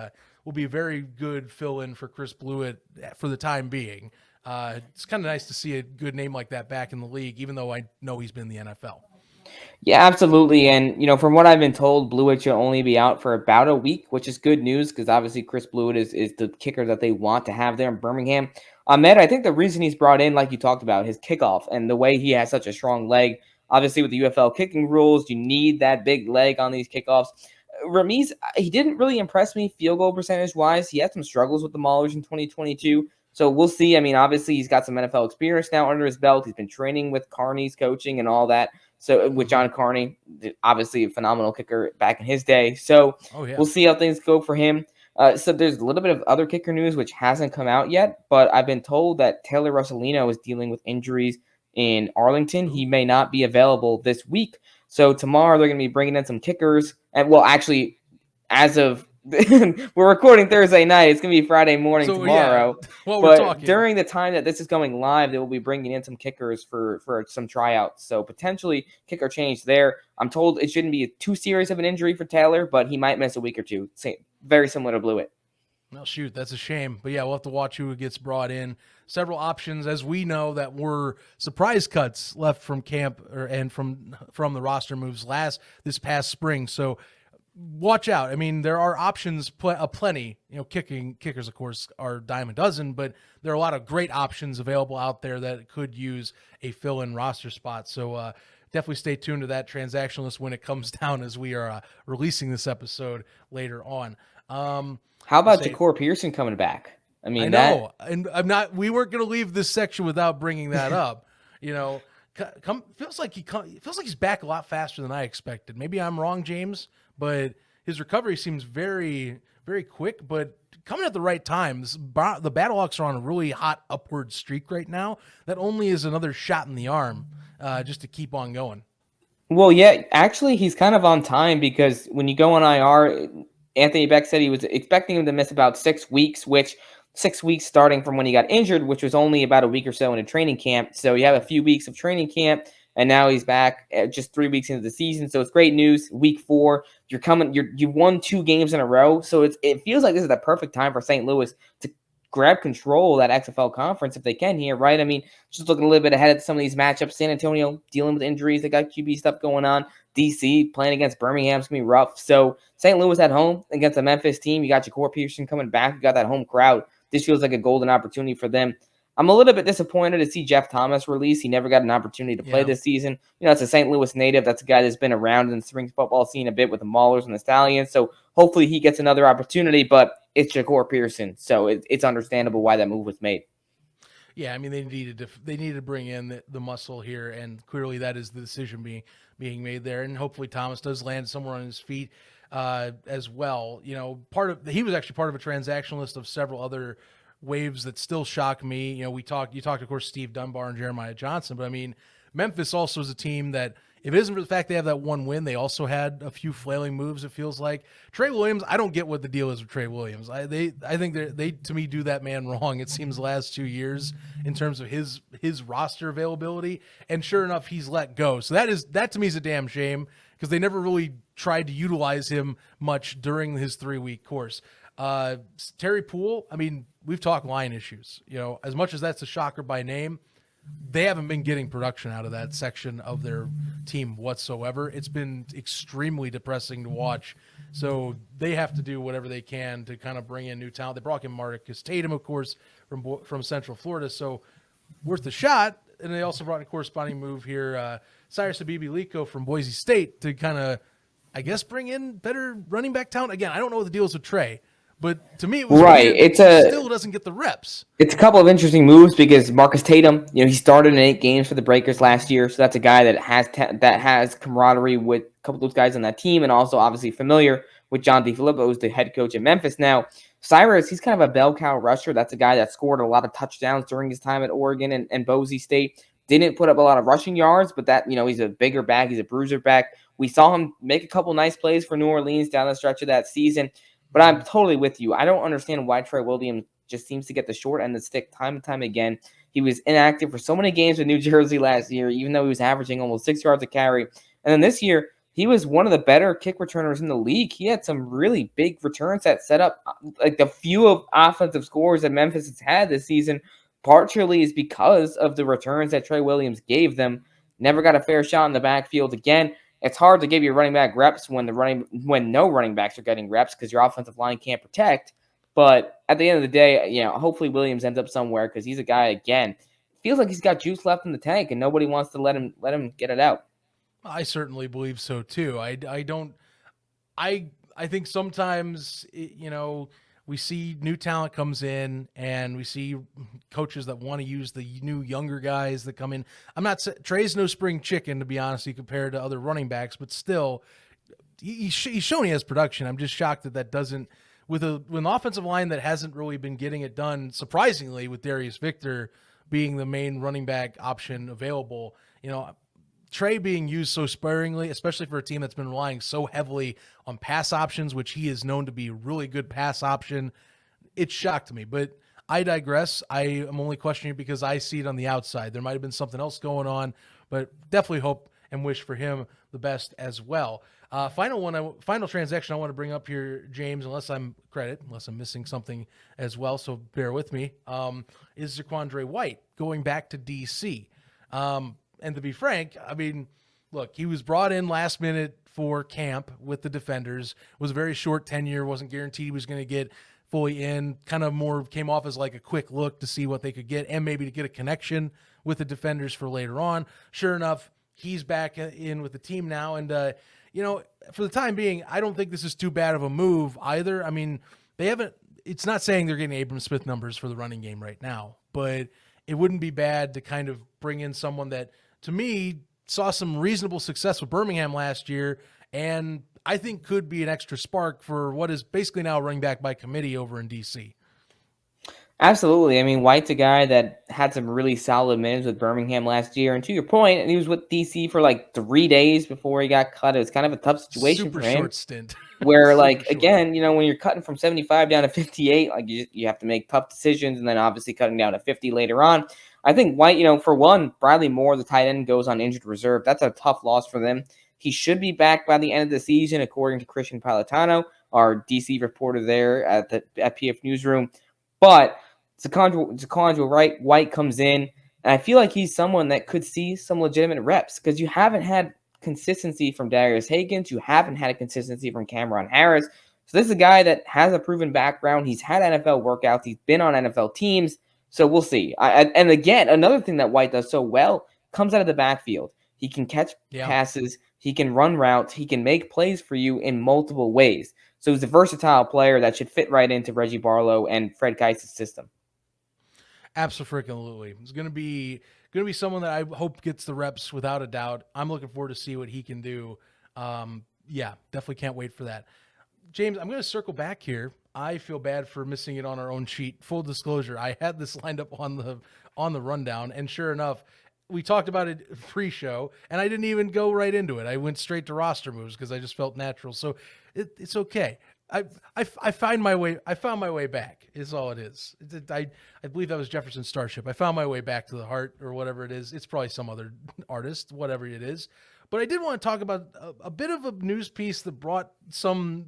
will be a very good fill-in for Chris Blewett for the time being. It's kind of nice to see a good name like that back in the league, even though I know he's been in the NFL. Yeah, absolutely. And, from what I've been told, Blewett should only be out for about a week, which is good news because obviously Chris Blewett is the kicker that they want to have there in Birmingham. Ahmed, I think the reason he's brought in, like you talked about, his kickoff and the way he has such a strong leg. Obviously, with the UFL kicking rules, you need that big leg on these kickoffs. Ramiz, he didn't really impress me field goal percentage-wise. He had some struggles with the Maulers in 2022. So we'll see. I mean, obviously, he's got some NFL experience now under his belt. He's been training with Carney's coaching and all that. So with John Carney, obviously a phenomenal kicker back in his day. So We'll see how things go for him. So there's a little bit of other kicker news which hasn't come out yet, but I've been told that Taylor Russolino is dealing with injuries in Arlington. He may not be available this week. So tomorrow they're going to be bringing in some kickers. And well, actually, as of we're recording Thursday night. It's going to be Friday morning tomorrow. Yeah, but during the time that this is going live, they will be bringing in some kickers for some tryouts. So potentially kicker change there. I'm told it shouldn't be too serious of an injury for Taylor, but he might miss a week or two. Very similar to Blewett. Well, shoot, that's a shame. But yeah, we'll have to watch who gets brought in. Several options, as we know, that were surprise cuts left from camp and from the roster moves this past spring. So watch out. I mean, there are options plenty. Kickers, of course, are dime a dozen, but there are a lot of great options available out there that could use a fill-in roster spot. So definitely stay tuned to that transaction list when it comes down as we are releasing this episode later on. How about Ja'Cour Pearson coming back? I mean, I know, and we weren't going to leave this section without bringing that up. Feels like he's back a lot faster than I expected. Maybe I'm wrong, James, but his recovery seems very, very quick, but coming at the right time. The Battlehawks are on a really hot upward streak right now. That only is another shot in the arm just to keep on going. Well, yeah, actually, he's kind of on time because when you go on IR, Anthony Beck said he was expecting him to miss about 6 weeks, which 6 weeks starting from when he got injured, which was only about a week or so in a training camp. So you have a few weeks of training camp, and now he's back just 3 weeks into the season. So it's great news. Week 4, you won 2 games in a row. So it feels like this is the perfect time for St. Louis to grab control of that XFL conference if they can here, right? I mean, just looking a little bit ahead of some of these matchups. San Antonio dealing with injuries. They got QB stuff going on. DC playing against Birmingham is going to be rough. So St. Louis at home against the Memphis team. You got Ja'Cour Pearson coming back. You got that home crowd. This feels like a golden opportunity for them. I'm a little bit disappointed to see Jeff Thomas release. He never got an opportunity to play this season. It's a St. Louis native. That's a guy that's been around in the spring football scene a bit with the Maulers and the Stallions. So hopefully he gets another opportunity, but it's Ja'Cour Pearson. So it's understandable why that move was made. Yeah, I mean, they needed to bring in the muscle here, and clearly that is the decision being made there. And hopefully Thomas does land somewhere on his feet as well. He was actually part of a transaction list of several other waves that still shock me. You talked, of course, Steve Dunbar and Jeremiah Johnson, but I mean, Memphis also is a team that if it isn't for the fact they have that one win, they also had a few flailing moves, it feels like. Trey Williams, I don't get what the deal is with Trey Williams. I think they to me do that man wrong, it seems, the last 2 years in terms of his roster availability. And sure enough, he's let go. So that to me is a damn shame, because they never really tried to utilize him much during his 3-week course. Terry Poole, I mean, we've talked line issues. As much as that's a shocker by name, they haven't been getting production out of that section of their team whatsoever. It's been extremely depressing to watch. So they have to do whatever they can to kind of bring in new talent. They brought in Marcus Tatum, of course, from Central Florida, so worth a shot. And they also brought a corresponding move here, Cyrus Habibi-Liko from Boise State, to kind of, I guess, bring in better running back talent. Again, I don't know what the deal is with Trey, but to me it was right. Weird. Still doesn't get the reps. It's a couple of interesting moves because Marcus Tatum, he started in 8 games for the Breakers last year, so that's a guy that has camaraderie with a couple of those guys on that team, and also obviously familiar with John DeFilippo, who's the head coach at Memphis now. Cyrus, he's kind of a bell cow rusher. That's a guy that scored a lot of touchdowns during his time at Oregon and Boise State. Didn't put up a lot of rushing yards, but that, he's a bigger back. He's a bruiser back. We saw him make a couple nice plays for New Orleans down the stretch of that season. But I'm totally with you. I don't understand why Trey Williams just seems to get the short end of the stick time and time again. He was inactive for so many games with New Jersey last year, even though he was averaging almost 6 yards a carry. And then this year, he was one of the better kick returners in the league. He had some really big returns that set up, like the few of offensive scores that Memphis has had this season, partially is because of the returns that Trey Williams gave them. Never got a fair shot in the backfield again. It's hard to give your running back reps when no running backs are getting reps because your offensive line can't protect. But at the end of the day, hopefully Williams ends up somewhere because he's a guy, again, feels like he's got juice left in the tank and nobody wants to let him get it out. I certainly believe so too. I think sometimes, we see new talent comes in and we see coaches that want to use the new younger guys that come in. Trey's no spring chicken, to be honest, compared to other running backs, but still he's shown he has production. I'm just shocked that doesn't, with an offensive line that hasn't really been getting it done, surprisingly, with Darius Victor being the main running back option available, Trey being used so sparingly, especially for a team that's been relying so heavily on pass options, which he is known to be a really good pass option, it shocked me. But I digress. I am only questioning it because I see it on the outside. There might have been something else going on, but definitely hope and wish for him the best as well. Final transaction I want to bring up here, James, unless I'm missing something as well, so bear with me, is Zaquandre White going back to DC. And to be frank, I mean, look, he was brought in last minute for camp with the Defenders. It was a very short tenure, wasn't guaranteed he was going to get fully in, kind of more came off as like a quick look to see what they could get and maybe to get a connection with the Defenders for later on. Sure enough, he's back in with the team now. And, for the time being, I don't think this is too bad of a move either. I mean, it's not saying they're getting Abram Smith numbers for the running game right now, but it wouldn't be bad to kind of bring in someone that, to me, saw some reasonable success with Birmingham last year, and I think could be an extra spark for what is basically now running back by committee over in DC. Absolutely. I mean, White's a guy that had some really solid minutes with Birmingham last year. And to your point, and he was with DC for like 3 days before he got cut. It was kind of a tough situation for him. Super short stint. Where, again, when you're cutting from 75 down to 58, you have to make tough decisions, and then obviously cutting down to 50 later on. I think White, for one, Bradley Moore, the tight end, goes on injured reserve. That's a tough loss for them. He should be back by the end of the season, according to Christian Palatano, our DC reporter there at PF Newsroom. But Zaquandre White comes in, and I feel like he's someone that could see some legitimate reps because you haven't had consistency from Darius Higgins. You haven't had a consistency from Cameron Harris. So this is a guy that has a proven background. He's had NFL workouts. He's been on NFL teams. So we'll see. And again, another thing that White does so well comes out of the backfield. He can catch passes. He can run routes. He can make plays for you in multiple ways. So he's a versatile player that should fit right into Reggie Barlow and Fred Geis' system. Absolutely. It's going to be someone that I hope gets the reps without a doubt. I'm looking forward to see what he can do. Definitely can't wait for that. James, I'm going to circle back here. I feel bad for missing it on our own sheet. Full disclosure, I had this lined up on the rundown, and sure enough, we talked about it pre-show, and I didn't even go right into it. I went straight to roster moves because I just felt natural. So it's okay. I find my way. I found my way back. Is all it is. I believe that was Jefferson Starship. I found my way back to the heart or whatever it is. It's probably some other artist, whatever it is. But I did want to talk about a bit of a news piece that brought some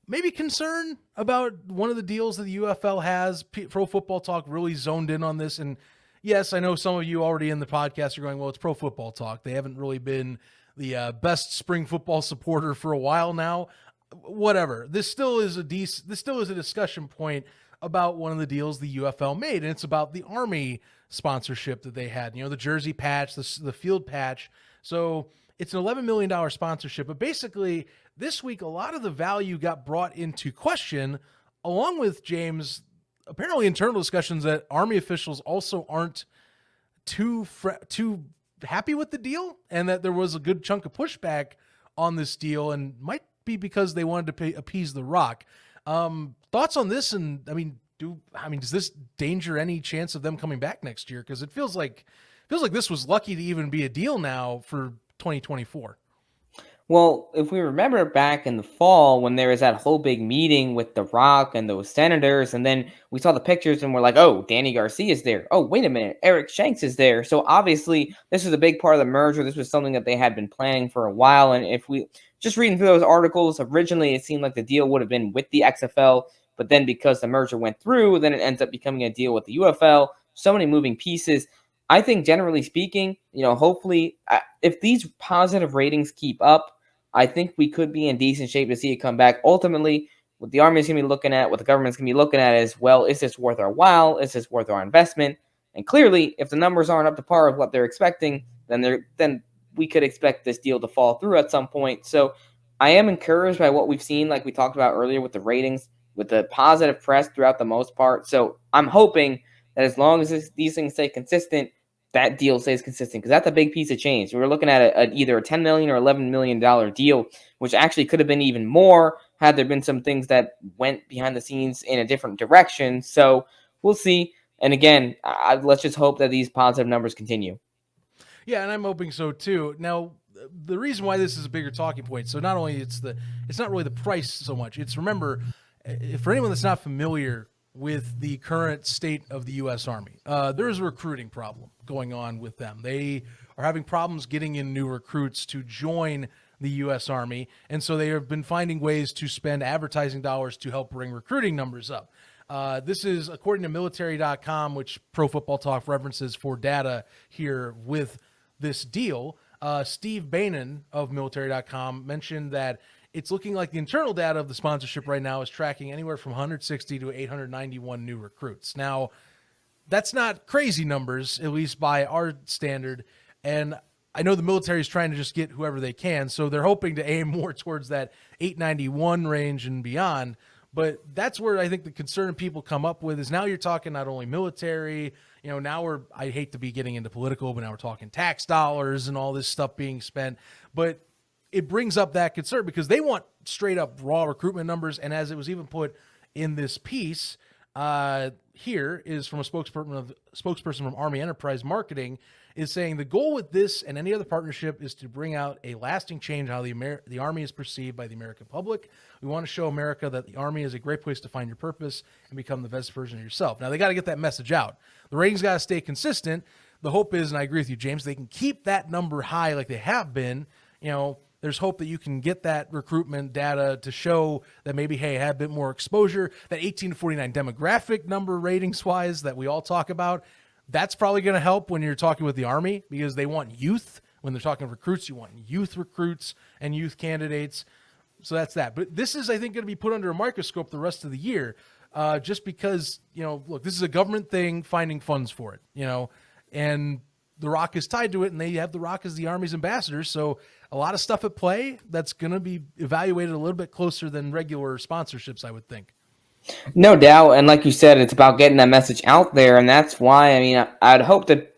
maybe concern about one of the deals that the UFL has. Pro Football Talk really zoned in on this, and yes, I know some of you already in the podcast are going, well, it's Pro Football Talk. They haven't really been the best spring football supporter for a while now. Whatever. This still is a discussion point about one of the deals the UFL made, and it's about the Army sponsorship that they had. The jersey patch, the field patch. So it's an $11 million sponsorship, but basically this week a lot of the value got brought into question, along with James. Apparently internal discussions that Army officials also aren't too happy with the deal, and that there was a good chunk of pushback on this deal, and might be because they wanted to appease The Rock. Thoughts on this? And does this danger any chance of them coming back next year? Because it feels like this was lucky to even be a deal now for 2024. Well, if we remember back in the fall when there was that whole big meeting with The Rock and those senators, and then we saw the pictures and we're like, oh, Danny Garcia is there. Oh, wait a minute, Eric Shanks is there. So obviously this was a big part of the merger. This was something that they had been planning for a while. And if we just reading through those articles, originally it seemed like the deal would have been with the XFL, but then because the merger went through, then it ends up becoming a deal with the UFL. So many moving pieces. I think generally speaking, hopefully if these positive ratings keep up, I think we could be in decent shape to see it come back. Ultimately, what the Army is going to be looking at, what the government's going to be looking at is, well, is this worth our while? Is this worth our investment? And clearly, if the numbers aren't up to par with what they're expecting, then we could expect this deal to fall through at some point. So I am encouraged by what we've seen, like we talked about earlier with the ratings, with the positive press throughout the most part. So I'm hoping that as long as these things stay consistent, that deal stays consistent, because that's a big piece of change. We were looking at either a $10 million or $11 million deal, which actually could have been even more had there been some things that went behind the scenes in a different direction. So we'll see. And again, let's just hope that these positive numbers continue. Yeah, and I'm hoping so too. Now, the reason why this is a bigger talking point, so not only it's not really the price so much. It's, remember, for anyone that's not familiar with the current state of the U.S. Army, there is a recruiting problem going on with them. They are having problems getting in new recruits to join the U.S. Army, and so they have been finding ways to spend advertising dollars to help bring recruiting numbers up. This is according to military.com, which Pro Football Talk references for data here with this deal. Steve Bainan of military.com mentioned that it's looking like the internal data of the sponsorship right now is tracking anywhere from 160 to 891 new recruits. Now, that's not crazy numbers, at least by our standard. And I know the military is trying to just get whoever they can, so they're hoping to aim more towards that 891 range and beyond. But that's where I think the concern people come up with is now you're talking not only military, now I hate to be getting into political, but now we're talking tax dollars and all this stuff being spent. But it brings up that concern because they want straight up raw recruitment numbers. And as it was even put in this piece, here is from a spokesperson from Army Enterprise Marketing, is saying the goal with this and any other partnership is to bring out a lasting change in how the Army is perceived by the American public. We want to show America that the Army is a great place to find your purpose and become the best version of yourself. Now, they got to get that message out. The ratings got to stay consistent. The hope is, and I agree with you, James, they can keep that number high like they have been. There's hope that you can get that recruitment data to show that maybe, hey, have a bit more exposure. That 18 to 49 demographic number ratings-wise that we all talk about, that's probably going to help when you're talking with the Army because they want youth. When they're talking recruits, you want youth recruits and youth candidates. So that's that. But this is, I think, going to be put under a microscope the rest of the year just because, look, this is a government thing, finding funds for it, and The Rock is tied to it, and they have The Rock as the Army's ambassador. So a lot of stuff at play that's going to be evaluated a little bit closer than regular sponsorships, I would think. No doubt. And like you said, it's about getting that message out there. And that's why, I'd hope that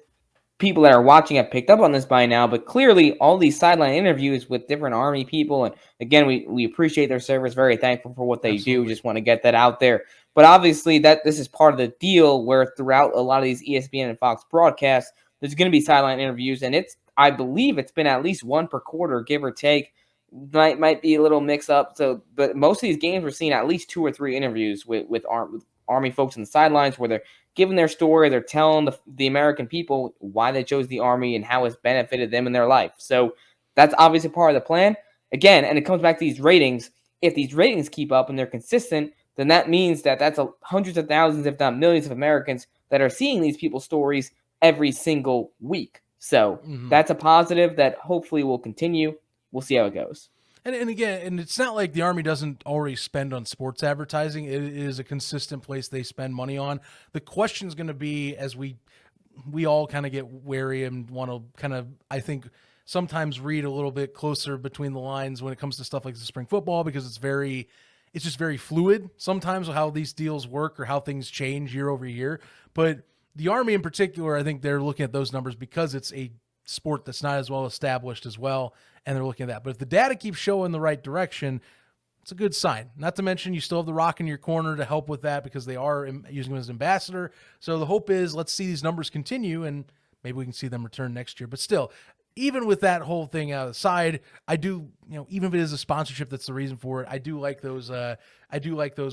people that are watching have picked up on this by now. But clearly, all these sideline interviews with different Army people, and again, we appreciate their service, very thankful for what they do. Just want to get that out there. But obviously, this is part of the deal where throughout a lot of these ESPN and Fox broadcasts, there's going to be sideline interviews, and I believe it's been at least one per quarter, give or take. Might be a little mix up. So, but most of these games we're seeing at least 2 or 3 interviews with Army folks on the sidelines where they're giving their story, they're telling the American people why they chose the Army and how it's benefited them in their life. So that's obviously part of the plan. Again, and it comes back to these ratings. If these ratings keep up and they're consistent, then that means that's hundreds of thousands, if not millions of Americans that are seeing these people's stories every single week. So that's a positive that hopefully will continue. We'll see how it goes. And again, it's not like the Army doesn't already spend on sports advertising. It is a consistent place they spend money on. The question is going to be, as we all kind of get wary and want to kind of, I think, sometimes read a little bit closer between the lines when it comes to stuff like the spring football, because it's just very fluid sometimes how these deals work or how things change year over year. But the Army in particular, I think they're looking at those numbers because it's a sport that's not as well established as well, and they're looking at that. But if the data keeps showing the right direction, it's a good sign. Not to mention you still have the Rock in your corner to help with that because they are using him as ambassador. So the hope is let's see these numbers continue, and maybe we can see them return next year. But still, even with that whole thing out of the side, I do, even if it is a sponsorship that's the reason for it, I do like those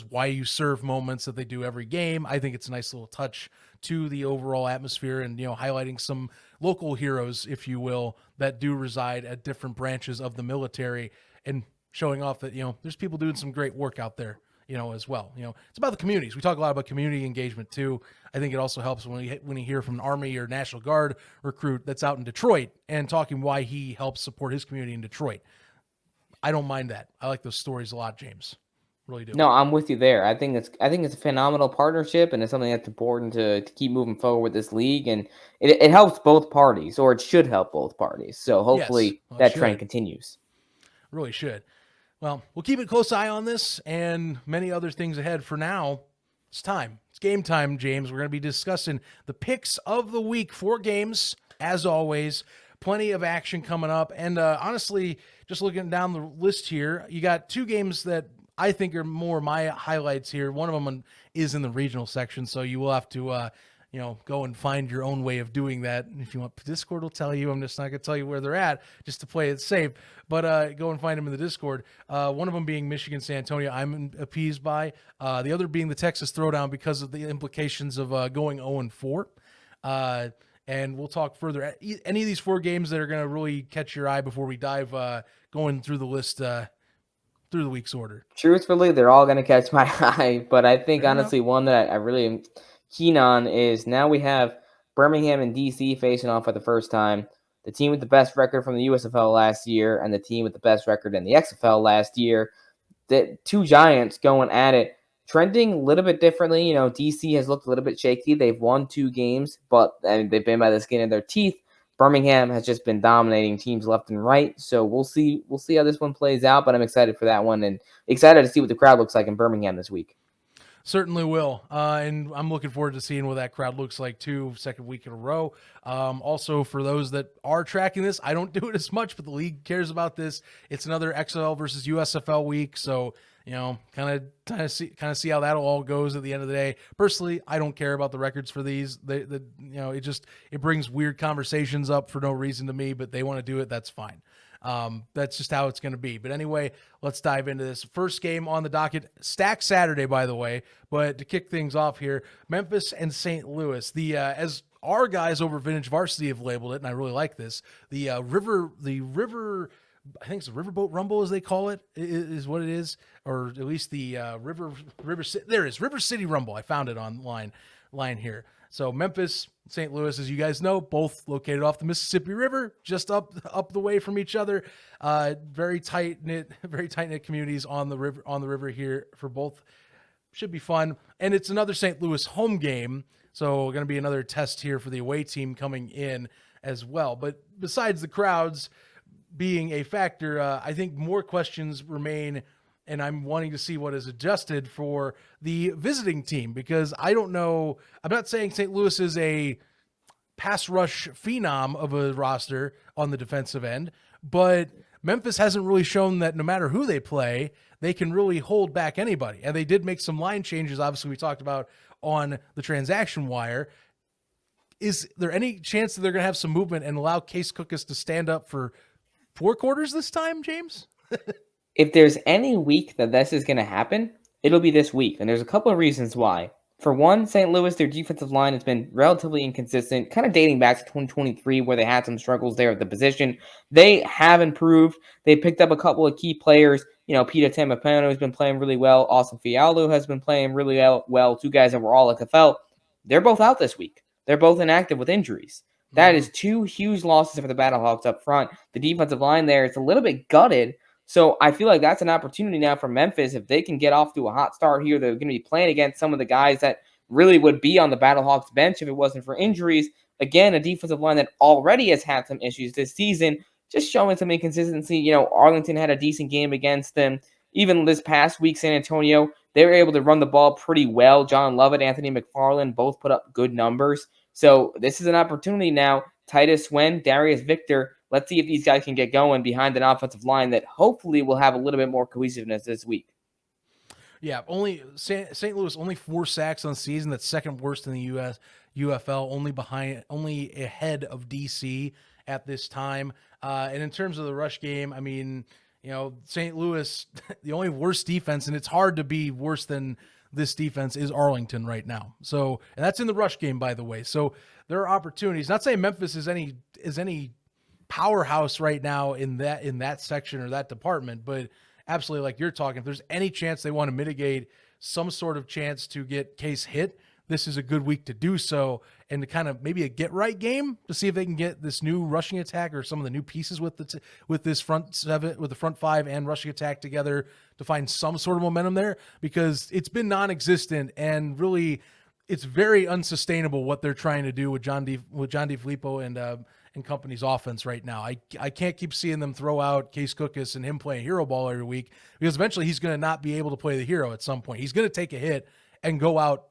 why you serve moments that they do every game. I think it's a nice little touch to the overall atmosphere and, highlighting some local heroes, if you will, that do reside at different branches of the military and showing off that, there's people doing some great work out there, as well. It's about the communities. We talk a lot about community engagement too. I think it also helps when you hear from an Army or National Guard recruit that's out in Detroit and talking why he helps support his community in Detroit. I don't mind that. I like those stories a lot, James. Really do. No, I'm with you there. I think it's a phenomenal partnership, and it's something that's important to keep moving forward with this league, and it helps both parties, or it should help both parties. So hopefully that trend continues. Really should. Well, we'll keep a close eye on this and many other things ahead. For now, it's time. It's game time, James. We're going to be discussing the picks of the week. 4 games, as always. Plenty of action coming up. And honestly, just looking down the list here, you got 2 games that I think are more my highlights here. One of them is in the regional section, so you will have to go and find your own way of doing that. And if you want, Discord will tell you. I'm just not going to tell you where they're at just to play it safe. But go and find them in the Discord. One of them being Michigan San Antonio, I'm appeased by. The other being the Texas Throwdown because of the implications of going 0-4. And we'll talk further. Any of these 4 games that are going to really catch your eye before we dive going through the list through the week's order? Truthfully, they're all going to catch my eye. But I think, honestly, one that I really am keen on is now we have Birmingham and DC facing off for the first time. The team with the best record from the USFL last year and the team with the best record in the XFL last year. The 2 giants going at it, trending a little bit differently. DC has looked a little bit shaky. They've won 2 games, but they've been by the skin of their teeth. Birmingham has just been dominating teams left and right. So we'll see how this one plays out, but I'm excited for that one and excited to see what the crowd looks like in Birmingham this week. Certainly will. And I'm looking forward to seeing what that crowd looks like too, second week in a row. Also, for those that are tracking this, I don't do it as much, but the league cares about this. It's another XFL versus USFL week. So, kind of see how that all goes at the end of the day. Personally, I don't care about the records for these. It brings weird conversations up for no reason to me, but they want to do it. That's fine. That's just how it's going to be. But anyway, let's dive into this. First game on the docket, stacked Saturday, by the way. But to kick things off here, Memphis and St. Louis. As our guys over Vintage Varsity have labeled it, and I really like this, the river, I think it's the Riverboat Rumble, as they call it, is what it is, or at least the River. There it is, River City Rumble. I found it online here. So Memphis, St. Louis, as you guys know, both located off the Mississippi River, just up the way from each other. Very tight knit communities on the river here for both. Should be fun, and it's another St. Louis home game, so going to be another test here for the away team coming in as well. But besides the crowds being a factor, I think more questions remain, and I'm wanting to see what is adjusted for the visiting team, because I don't know. I'm not saying St. Louis is a pass rush phenom of a roster on the defensive end, but Memphis hasn't really shown that no matter who they play, they can really hold back anybody. And they did make some line changes, obviously, we talked about on the transaction wire. is there any chance that they're going to have some movement and allow Case Cookus to stand up for 4 quarters this time, James? If there's any week that this is going to happen, it'll be this week. And there's a couple of reasons why. For one, St. Louis, their defensive line has been relatively inconsistent, kind of dating back to 2023 where they had some struggles there at the position. They have improved. They picked up a couple of key players. Peter Tamapano has been playing really well. Austin Fiallo has been playing really well. 2 guys that were all XFL. They're both out this week. They're both inactive with injuries. That is 2 huge losses for the Battlehawks up front. The defensive line there is a little bit gutted. So I feel like that's an opportunity now for Memphis. If they can get off to a hot start here, they're going to be playing against some of the guys that really would be on the Battlehawks bench if it wasn't for injuries. Again, a defensive line that already has had some issues this season, just showing some inconsistency. Arlington had a decent game against them. Even this past week, San Antonio, they were able to run the ball pretty well. John Lovett, Anthony McFarland both put up good numbers. So this is an opportunity now. Titus Swen, Darius Victor, let's see if these guys can get going behind an offensive line that hopefully will have a little bit more cohesiveness this week. Yeah, only St. Louis, only 4 sacks on season. That's second worst in the UFL, only ahead of DC at this time. And in terms of the rush game, I mean, St. Louis, the only worst defense, and it's hard to be worse than this defense, is Arlington right now. So, and that's in the rush game, by the way. So there are opportunities. Not saying Memphis is any powerhouse right now in that section or that department, but absolutely, like you're talking, if there's any chance they want to mitigate some sort of chance to get Case hit, this is a good week to do so, and to kind of maybe a get right game to see if they can get this new rushing attack or some of the new pieces with this front 7, with the front 5 and rushing attack together to find some sort of momentum there, because it's been non-existent and really it's very unsustainable what they're trying to do with John DeFilippo and company's offense right now. I can't keep seeing them throw out Case Cookus and him playing hero ball every week, because eventually he's going to not be able to play the hero at some point. He's going to take a hit and go out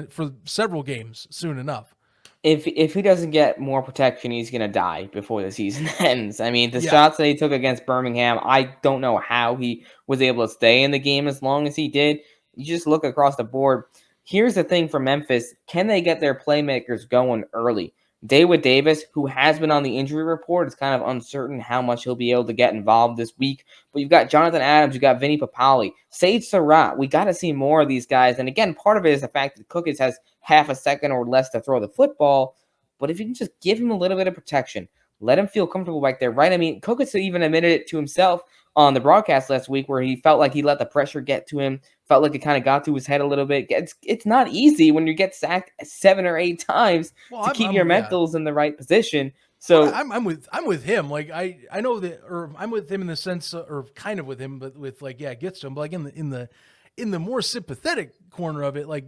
for several games soon enough. If he doesn't get more protection, he's going to die before the season ends. I mean, the shots that he took against Birmingham, I don't know how he was able to stay in the game as long as he did. You just look across the board. Here's the thing for Memphis. Can they get their playmakers going early? David Davis, who has been on the injury report, is kind of uncertain how much he'll be able to get involved this week. But you've got Jonathan Adams, you've got Vinny Papali, Sage Surratt. We got to see more of these guys. And again, part of it is the fact that Cookus has half a second or less to throw the football. But if you can just give him a little bit of protection, let him feel comfortable back there, right? I mean, Cookus even admitted it to himself on the broadcast last week, where he felt like he let the pressure get to him, felt like it kind of got to his head a little bit. It's not easy when you get sacked 7 or 8 times to keep your mentals in the right position. So I'm with him. Like I know that, or I'm with him in the sense, or kind of with him, but with like, yeah, it gets to him. But like in the more sympathetic corner of it, like,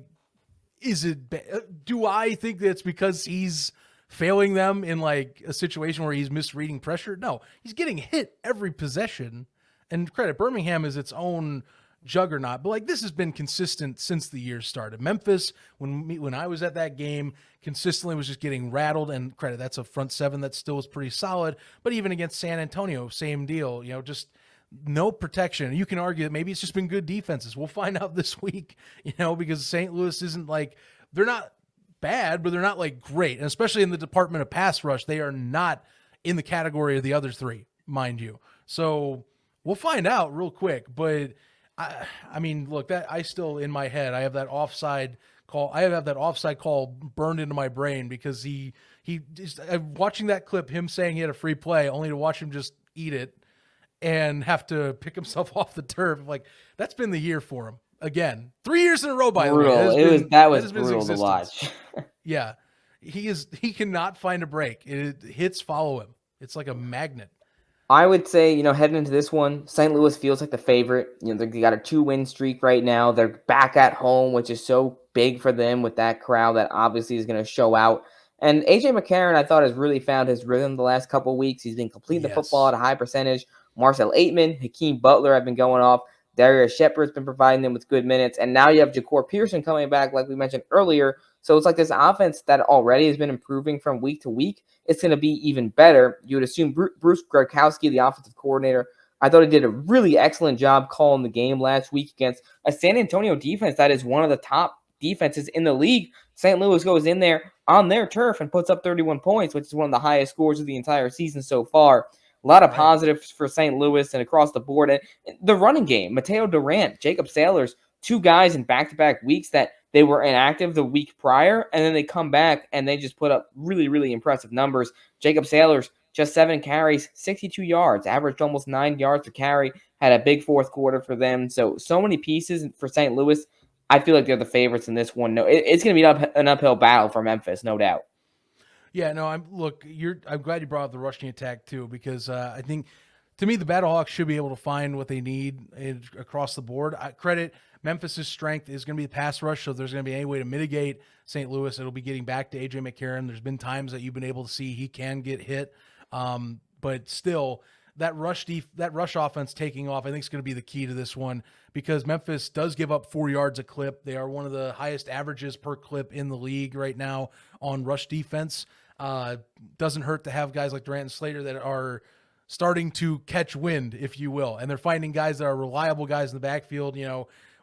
do I think that it's because he's failing them in like a situation where he's misreading pressure? No, he's getting hit every possession. And credit, Birmingham is its own juggernaut, but like this has been consistent since the year started. Memphis, when I was at that game, consistently was just getting rattled, and credit, that's a front 7 that still is pretty solid. But even against San Antonio, same deal, just no protection. You can argue that maybe it's just been good defenses. We'll find out this week, because St. Louis isn't like, they're not bad, but they're not like great. And especially in the department of pass rush, they are not in the category of the other 3, mind you. So we'll find out real quick. But I mean, look, that I still in my head, I have that offside call. I have that offside call burned into my brain, because he just, watching that clip, him saying he had a free play, only to watch him just eat it and have to pick himself off the turf. Like, that's been the year for him. Again, 3 years in a row, by the way. That was brutal to watch. Yeah. He cannot find a break. Hits follow him. It's like a magnet. I would say, heading into this one, St. Louis feels like the favorite. They got a 2-win streak right now. They're back at home, which is so big for them with that crowd that obviously is going to show out. And A.J. McCarron, I thought, has really found his rhythm the last couple of weeks. He's been completing the football at a high percentage. Marcel Aitman, Hakeem Butler have been going off. Darius Shepard's been providing them with good minutes. And now you have Ja'Cour Pearson coming back, like we mentioned earlier. So it's like this offense that already has been improving from week to week. It's going to be even better. You would assume Bruce Gradkowski, the offensive coordinator, I thought he did a really excellent job calling the game last week against a San Antonio defense that is one of the top defenses in the league. St. Louis goes in there on their turf and puts up 31 points, which is one of the highest scores of the entire season so far. A lot of positives for St. Louis and across the board. And the running game, Mateo Durant, Jacob Sailors, 2 guys in back-to-back weeks that they were inactive the week prior, and then they come back and they just put up really, really impressive numbers. Jacob Sailors, just 7 carries, 62 yards, averaged almost 9 yards per carry, had a big fourth quarter for them. So many pieces for St. Louis. I feel like they're the favorites in this one. No, it's going to be an uphill battle for Memphis, no doubt. Yeah, no, I'm glad you brought up the rushing attack too, because I think, to me, the Battlehawks should be able to find what they need across the board. I credit Memphis's strength is going to be the pass rush, so if there's going to be any way to mitigate St. Louis, it'll be getting back to A.J. McCarron. There's been times that you've been able to see he can get hit, but still, that rush offense taking off, I think, is going to be the key to this one, because Memphis does give up 4 yards a clip. They are one of the highest averages per clip in the league right now on rush defense. Doesn't hurt to have guys like Durant and Slater that are starting to catch wind, if you will, and they're finding guys that are reliable guys in the backfield.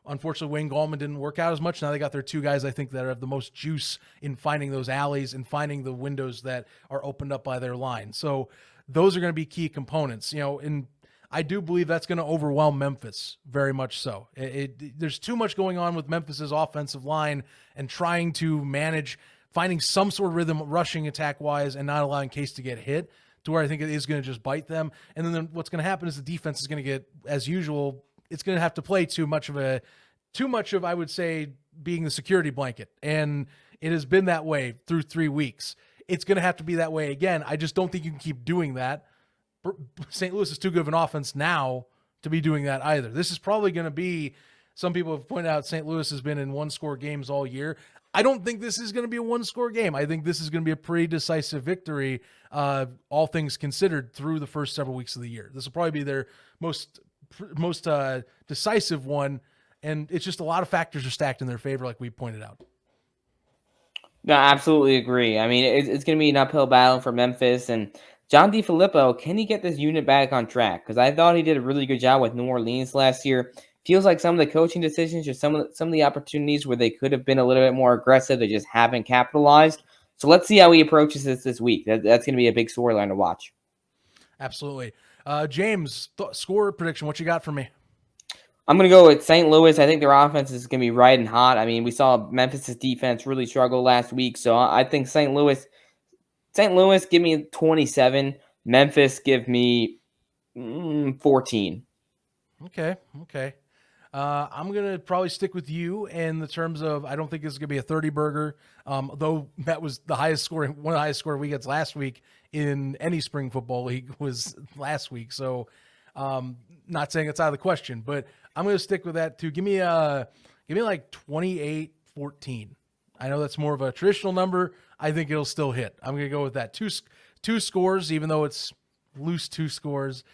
Unfortunately, Wayne Gallman didn't work out as much. Now they got their 2 guys, I think, that have the most juice in finding those alleys and finding the windows that are opened up by their line. So those are going to be key components, and I do believe that's going to overwhelm Memphis very much so. There's too much going on with Memphis's offensive line and trying to manage finding some sort of rhythm rushing attack-wise and not allowing Case to get hit to where I think it is going to just bite them. And then what's going to happen is the defense is going to get, as usual, it's going to have to play too much of, I would say, being the security blanket. And it has been that way through 3 weeks. It's going to have to be that way again. I just don't think you can keep doing that. St. Louis is too good of an offense now to be doing that either. This is probably going to be, some people have pointed out St. Louis has been in 1-score games all year. I don't think this is going to be a 1-score game. I think this is going to be a pretty decisive victory, all things considered, through the first several weeks of the year. This will probably be their most decisive one, and it's just a lot of factors are stacked in their favor, like we pointed out. No, I absolutely agree. I mean, it's going to be an uphill battle for Memphis, and John DeFilippo, can he get this unit back on track? Because I thought he did a really good job with New Orleans last year. Feels like some of the coaching decisions or some of the opportunities where they could have been a little bit more aggressive, they just haven't capitalized. So let's see how he approaches this week. That's going to be a big storyline to watch. Absolutely. James, score prediction. What you got for me? I'm going to go with St. Louis. I think their offense is going to be riding hot. I mean, we saw Memphis' defense really struggle last week. So I think St. Louis, give me 27. Memphis, give me 14. Okay. I'm going to probably stick with you in the terms of, I don't think this is going to be a 30-burger, though that was one of the highest scoring weekends last week in any spring football league was last week. So not saying it's out of the question, but I'm going to stick with that too. Give me like 28-14. I know that's more of a traditional number. I think it'll still hit. I'm going to go with that. Two scores, even though it's loose 2 scores.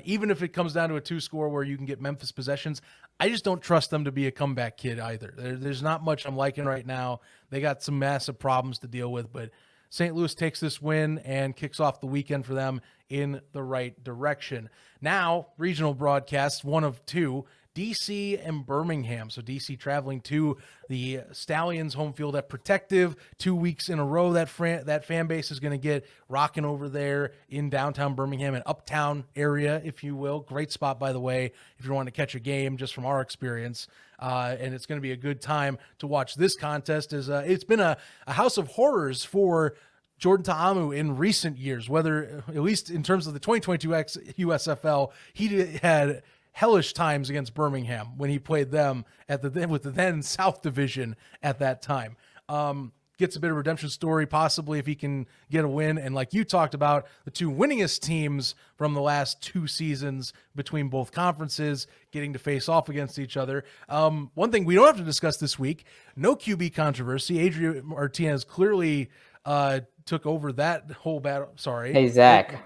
Even if it comes down to a 2-score where you can get Memphis possessions, I just don't trust them to be a comeback kid either. There's not much I'm liking right now. They got some massive problems to deal with, but St. Louis takes this win and kicks off the weekend for them in the right direction. Now, regional broadcasts, one of 2, DC and Birmingham. So DC traveling to the Stallions home field at Protective 2 weeks in a row. That fan base is going to get rocking over there in downtown Birmingham and uptown area, if you will. Great spot, by the way, if you want to catch a game just from our experience. And it's going to be a good time to watch this contest. It's been a house of horrors for Jordan Ta'amu in recent years, whether at least in terms of the 2022 USFL, he had hellish times against Birmingham when he played them with the then South Division at that time. Gets a bit of a redemption story, possibly, if he can get a win. And like you talked about, the 2 winningest teams from the last 2 seasons between both conferences getting to face off against each other. One thing we don't have to discuss this week, no QB controversy. Adrian Martinez clearly took over that whole battle. Sorry. Hey, Zach.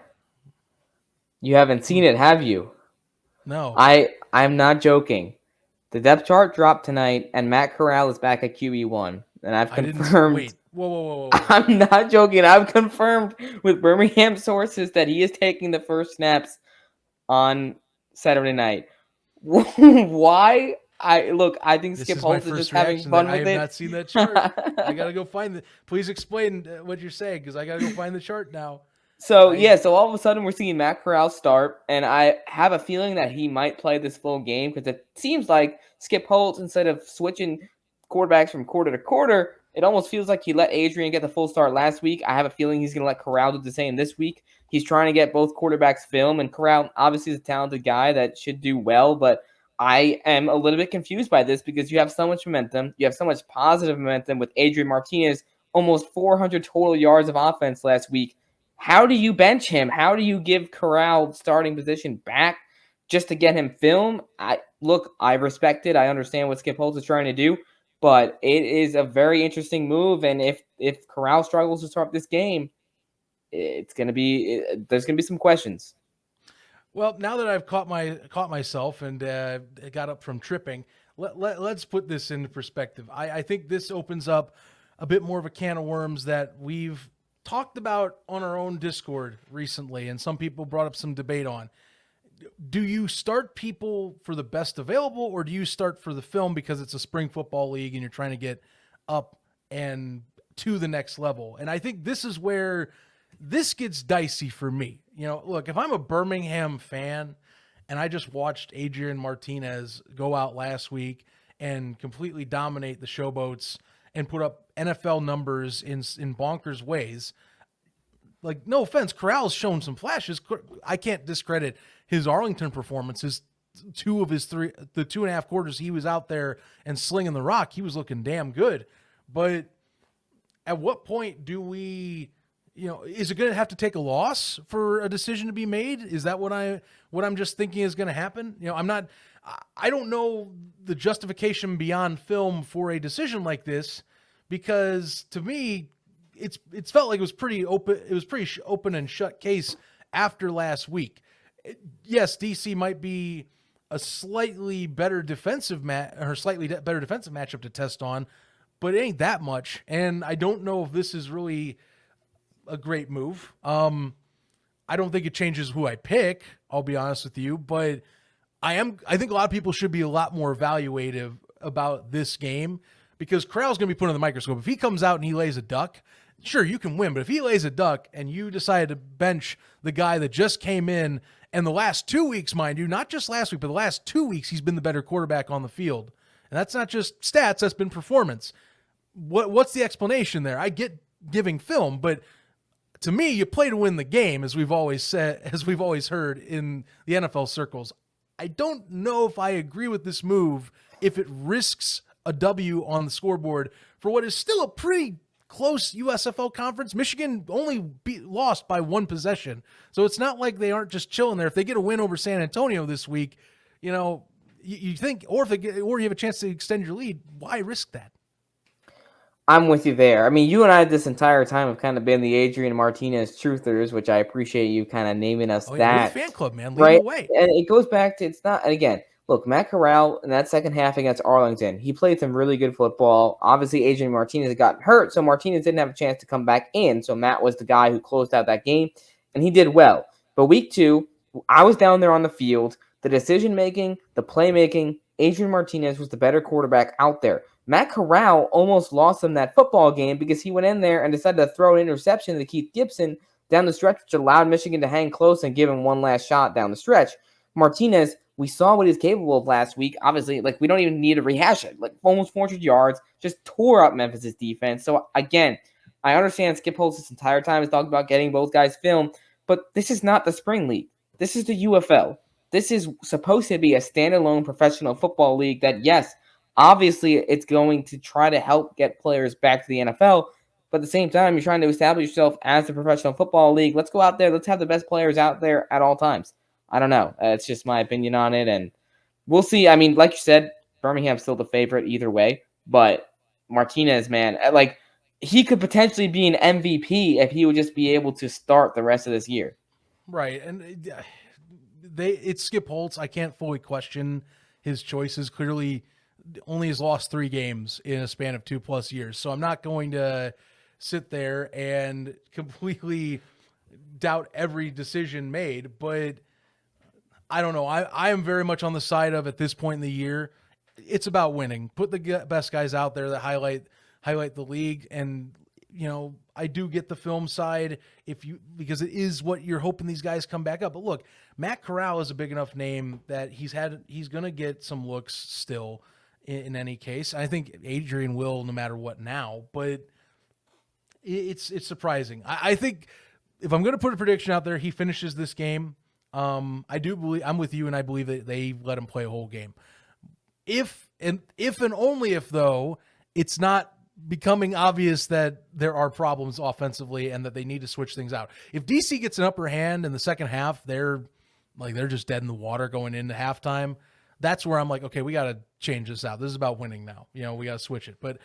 You haven't seen it, have you? No. I'm not joking. The depth chart dropped tonight, and Matt Corral is back at QB1. And I've confirmed. Wait. Whoa. I'm not joking. I've confirmed with Birmingham sources that he is taking the first snaps on Saturday night. Why I think This Skip is my Holtz is just first having reaction. fun I with have it. not seen that chart. I gotta go find it. Please explain what you're saying, because I gotta go find the chart now. So all of a sudden we're seeing Matt Corral start, and I have a feeling that he might play this full game because it seems like Skip Holtz, instead of switching quarterbacks from quarter to quarter, it almost feels like he let Adrian get the full start last week. I have a feeling he's going to let Corral do the same this week. He's trying to get both quarterbacks film, and Corral obviously is a talented guy that should do well, but I am a little bit confused by this because you have so much momentum. You have so much positive momentum with Adrian Martinez, almost 400 total yards of offense last week. How do you bench him? How do you give Corral starting position back just to get him film? I respect it. I understand what Skip Holtz is trying to do, but it is a very interesting move. And if Corral struggles to start this game, there's gonna be some questions. Well, now that I've caught myself and got up from tripping, let's put this into perspective. I think this opens up a bit more of a can of worms that we've talked about on our own Discord recently, and some people brought up some debate on. Do you start people for the best available, or do you start for the film because it's a spring football league and you're trying to get up and to the next level? And I think this is where this gets dicey for me. Look, if I'm a Birmingham fan and I just watched Adrian Martinez go out last week and completely dominate the Showboats and put up NFL numbers in bonkers ways, like, no offense, Corral's shown some flashes. I can't discredit his Arlington performances. The 2.5 quarters he was out there and slinging the rock, he was looking damn good. But at what point do we, is it going to have to take a loss for a decision to be made? Is that what I'm just thinking is going to happen? I don't know the justification beyond film for a decision like this, because to me, it's felt like it was pretty open. It was pretty open and shut case after last week. Yes, DC might be a slightly better defensive matchup to test on, but it ain't that much. And I don't know if this is really a great move. I don't think it changes who I pick, I'll be honest with you, but I think a lot of people should be a lot more evaluative about this game, because Corral's going to be put on the microscope. If he comes out and he lays a duck, sure, you can win. But if he lays a duck and you decide to bench the guy that just came in, and the last 2 weeks, mind you, not just last week, but the last 2 weeks, he's been the better quarterback on the field. And that's not just stats, that's been performance. What's the explanation there? I get giving film, but to me, you play to win the game, as we've always said, as we've always heard in the NFL circles. I don't know if I agree with this move if it risks a W on the scoreboard for what is still a pretty close USFL conference. Michigan only lost by one possession, so it's not like they aren't just chilling there. If they get a win over San Antonio this week, you think, or you have a chance to extend your lead, why risk that? I'm with you there. I mean, you and I this entire time have kind of been the Adrian Martinez truthers, which I appreciate you kind of naming us that. We're the fan club, man. Lead right? the way. And it goes back to, it's not, and again, look, Matt Corral in that second half against Arlington, he played some really good football. Obviously, Adrian Martinez got hurt, so Martinez didn't have a chance to come back in. So Matt was the guy who closed out that game, and he did well. But week 2, I was down there on the field. The decision-making, the playmaking, Adrian Martinez was the better quarterback out there. Matt Corral almost lost them that football game because he went in there and decided to throw an interception to Keith Gibson down the stretch, which allowed Michigan to hang close and give him one last shot down the stretch. Martinez, we saw what he's capable of last week. Obviously, we don't even need to rehash it. Almost 400 yards, just tore up Memphis' defense. So, again, I understand Skip Holtz this entire time has talked about getting both guys film, but this is not the spring league. This is the UFL. This is supposed to be a standalone professional football league that, yes, obviously it's going to try to help get players back to the NFL, but at the same time, you're trying to establish yourself as a professional football league. Let's go out there. Let's have the best players out there at all times. I don't know. It's just my opinion on it, and we'll see. I mean, like you said, Birmingham's still the favorite either way, but Martinez, man, he could potentially be an MVP if he would just be able to start the rest of this year. Right, and it's Skip Holtz. I can't fully question his choices. Clearly, only has lost 3 games in a span of 2+ years, so I'm not going to sit there and completely doubt every decision made, but I don't know. I am very much on the side of, at this point in the year, it's about winning. Put the best guys out there that highlight the league. And, I do get the film side because it is what you're hoping these guys come back up. But look, Matt Corral is a big enough name that he's going to get some looks still in any case. I think Adrian will, no matter what now, but it's surprising. I think if I'm going to put a prediction out there, he finishes this game. I do believe I'm with you, and I believe that they let him play a whole game. If and only if, though, it's not becoming obvious that there are problems offensively and that they need to switch things out. If DC gets an upper hand in the second half, they're just dead in the water going into halftime. That's where I'm like, okay, we got to change this out. This is about winning now. We got to switch it. But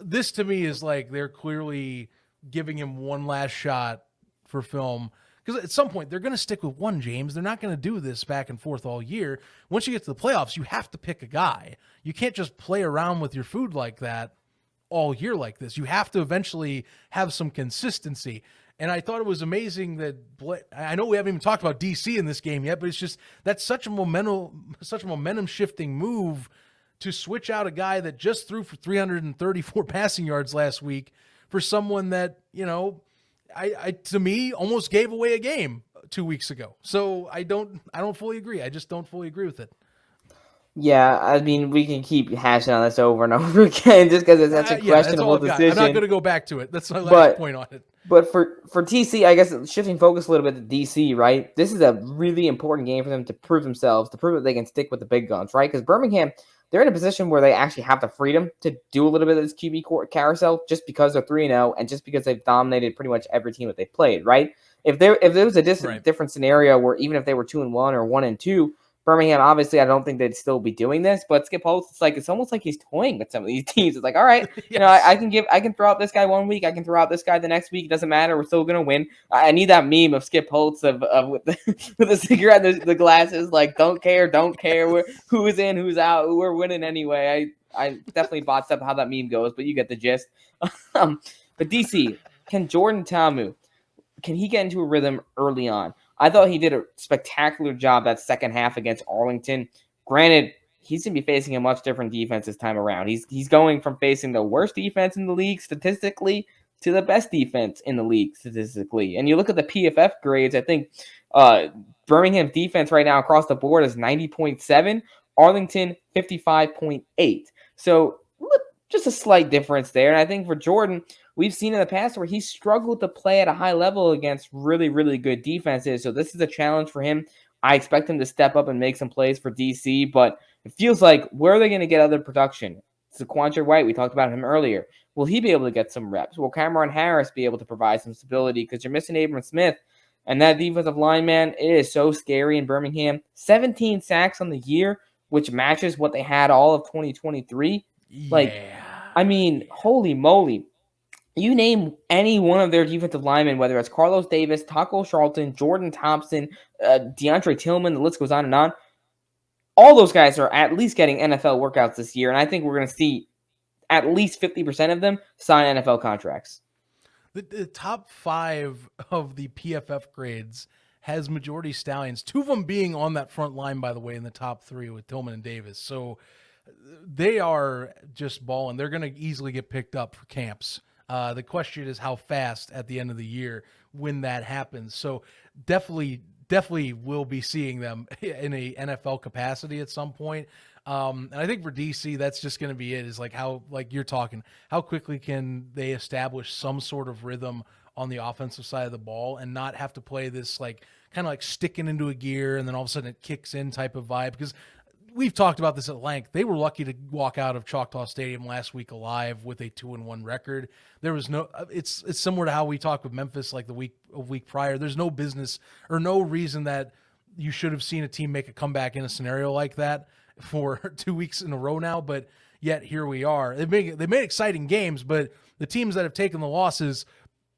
this to me is like they're clearly giving him one last shot for film. Because at some point, they're going to stick with one, James. They're not going to do this back and forth all year. Once you get to the playoffs, you have to pick a guy. You can't just play around with your food like that all year like this. You have to eventually have some consistency. And I thought it was amazing that I know we haven't even talked about DC in this game yet, but it's just that's such a momentum shifting move to switch out a guy that just threw for 334 passing yards last week for someone that, I to me almost gave away a game 2 weeks ago. So I don't fully agree. I just don't fully agree with it. Yeah, I mean, we can keep hashing on this over and over again just because it's such a questionable decision. I'm not going to go back to it. That's my last point on it. But for TC, I guess shifting focus a little bit to DC, right? This is a really important game for them to prove themselves, to prove that they can stick with the big guns, right? Because Birmingham, they're in a position where they actually have the freedom to do a little bit of this QB carousel just because they're 3-0 and just because they've dominated pretty much every team that they played, right? If there was a different scenario where even if they were 2-1 or 1-2, Birmingham, obviously, I don't think they'd still be doing this, but Skip Holtz, it's almost like he's toying with some of these teams. It's like, all right, yes. I can throw out this guy 1 week, I can throw out this guy the next week. It doesn't matter. We're still gonna win. I need that meme of Skip Holtz with the cigarette, and the glasses, like don't care, who is in, who's out, we're winning anyway. I definitely botched up how that meme goes, but you get the gist. But DC, can Jordan Ta'amu, can he get into a rhythm early on? I thought he did a spectacular job that second half against Arlington. Granted, he's going to be facing a much different defense this time around. He's going from facing the worst defense in the league statistically to the best defense in the league statistically. And you look at the PFF grades, I think Birmingham's defense right now across the board is 90.7, Arlington 55.8. So just a slight difference there. And I think for Jordan, we've seen in the past where he struggled to play at a high level against really, really good defenses. So this is a challenge for him. I expect him to step up and make some plays for DC, but it feels like where are they going to get other production? Saquonte White, we talked about him earlier. Will he be able to get some reps? Will Cameron Harris be able to provide some stability? Because you're missing Abram Smith. And that defensive line, man, it is so scary in Birmingham. 17 sacks on the year, which matches what they had all of 2023. I mean, holy moly. You name any one of their defensive linemen, whether it's Carlos Davis, Taco Charlton, Jordan Thompson, DeAndre Tillman, the list goes on and on. All those guys are at least getting NFL workouts this year, and I think we're going to see at least 50% of them sign NFL contracts. The top 5 of the PFF grades has majority Stallions, 2 of them being on that front line, by the way, in the top 3 with Tillman and Davis. So they are just balling. They're going to easily get picked up for camps. The question is how fast at the end of the year when that happens. So definitely will be seeing them in a NFL capacity at some point. And I think for DC, that's just going to be it, is like how, like you're talking, how quickly can they establish some sort of rhythm on the offensive side of the ball and not have to play this kind of like sticking into a gear and then all of a sudden it kicks in type of vibe. Because we've talked about this at length. They were lucky to walk out of Choctaw Stadium last week alive with a 2-1 record. There was no, it's similar to how we talked with Memphis like a week prior. There's no business or no reason that you should have seen a team make a comeback in a scenario like that for 2 weeks in a row now, but yet here we are. They made exciting games, but the teams that have taken the losses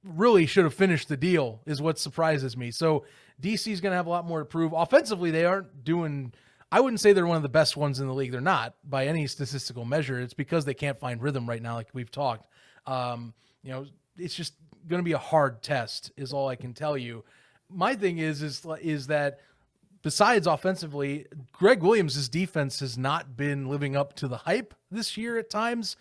really should have finished the deal is what surprises me. So DC is going to have a lot more to prove. Offensively, they aren't doing, I wouldn't say they're one of the best ones in the league. They're not by any statistical measure. It's because they can't find rhythm right now, like we've talked. It's just going to be a hard test is all I can tell you. My thing is that besides offensively, Greg Williams' defense has not been living up to the hype this year at times.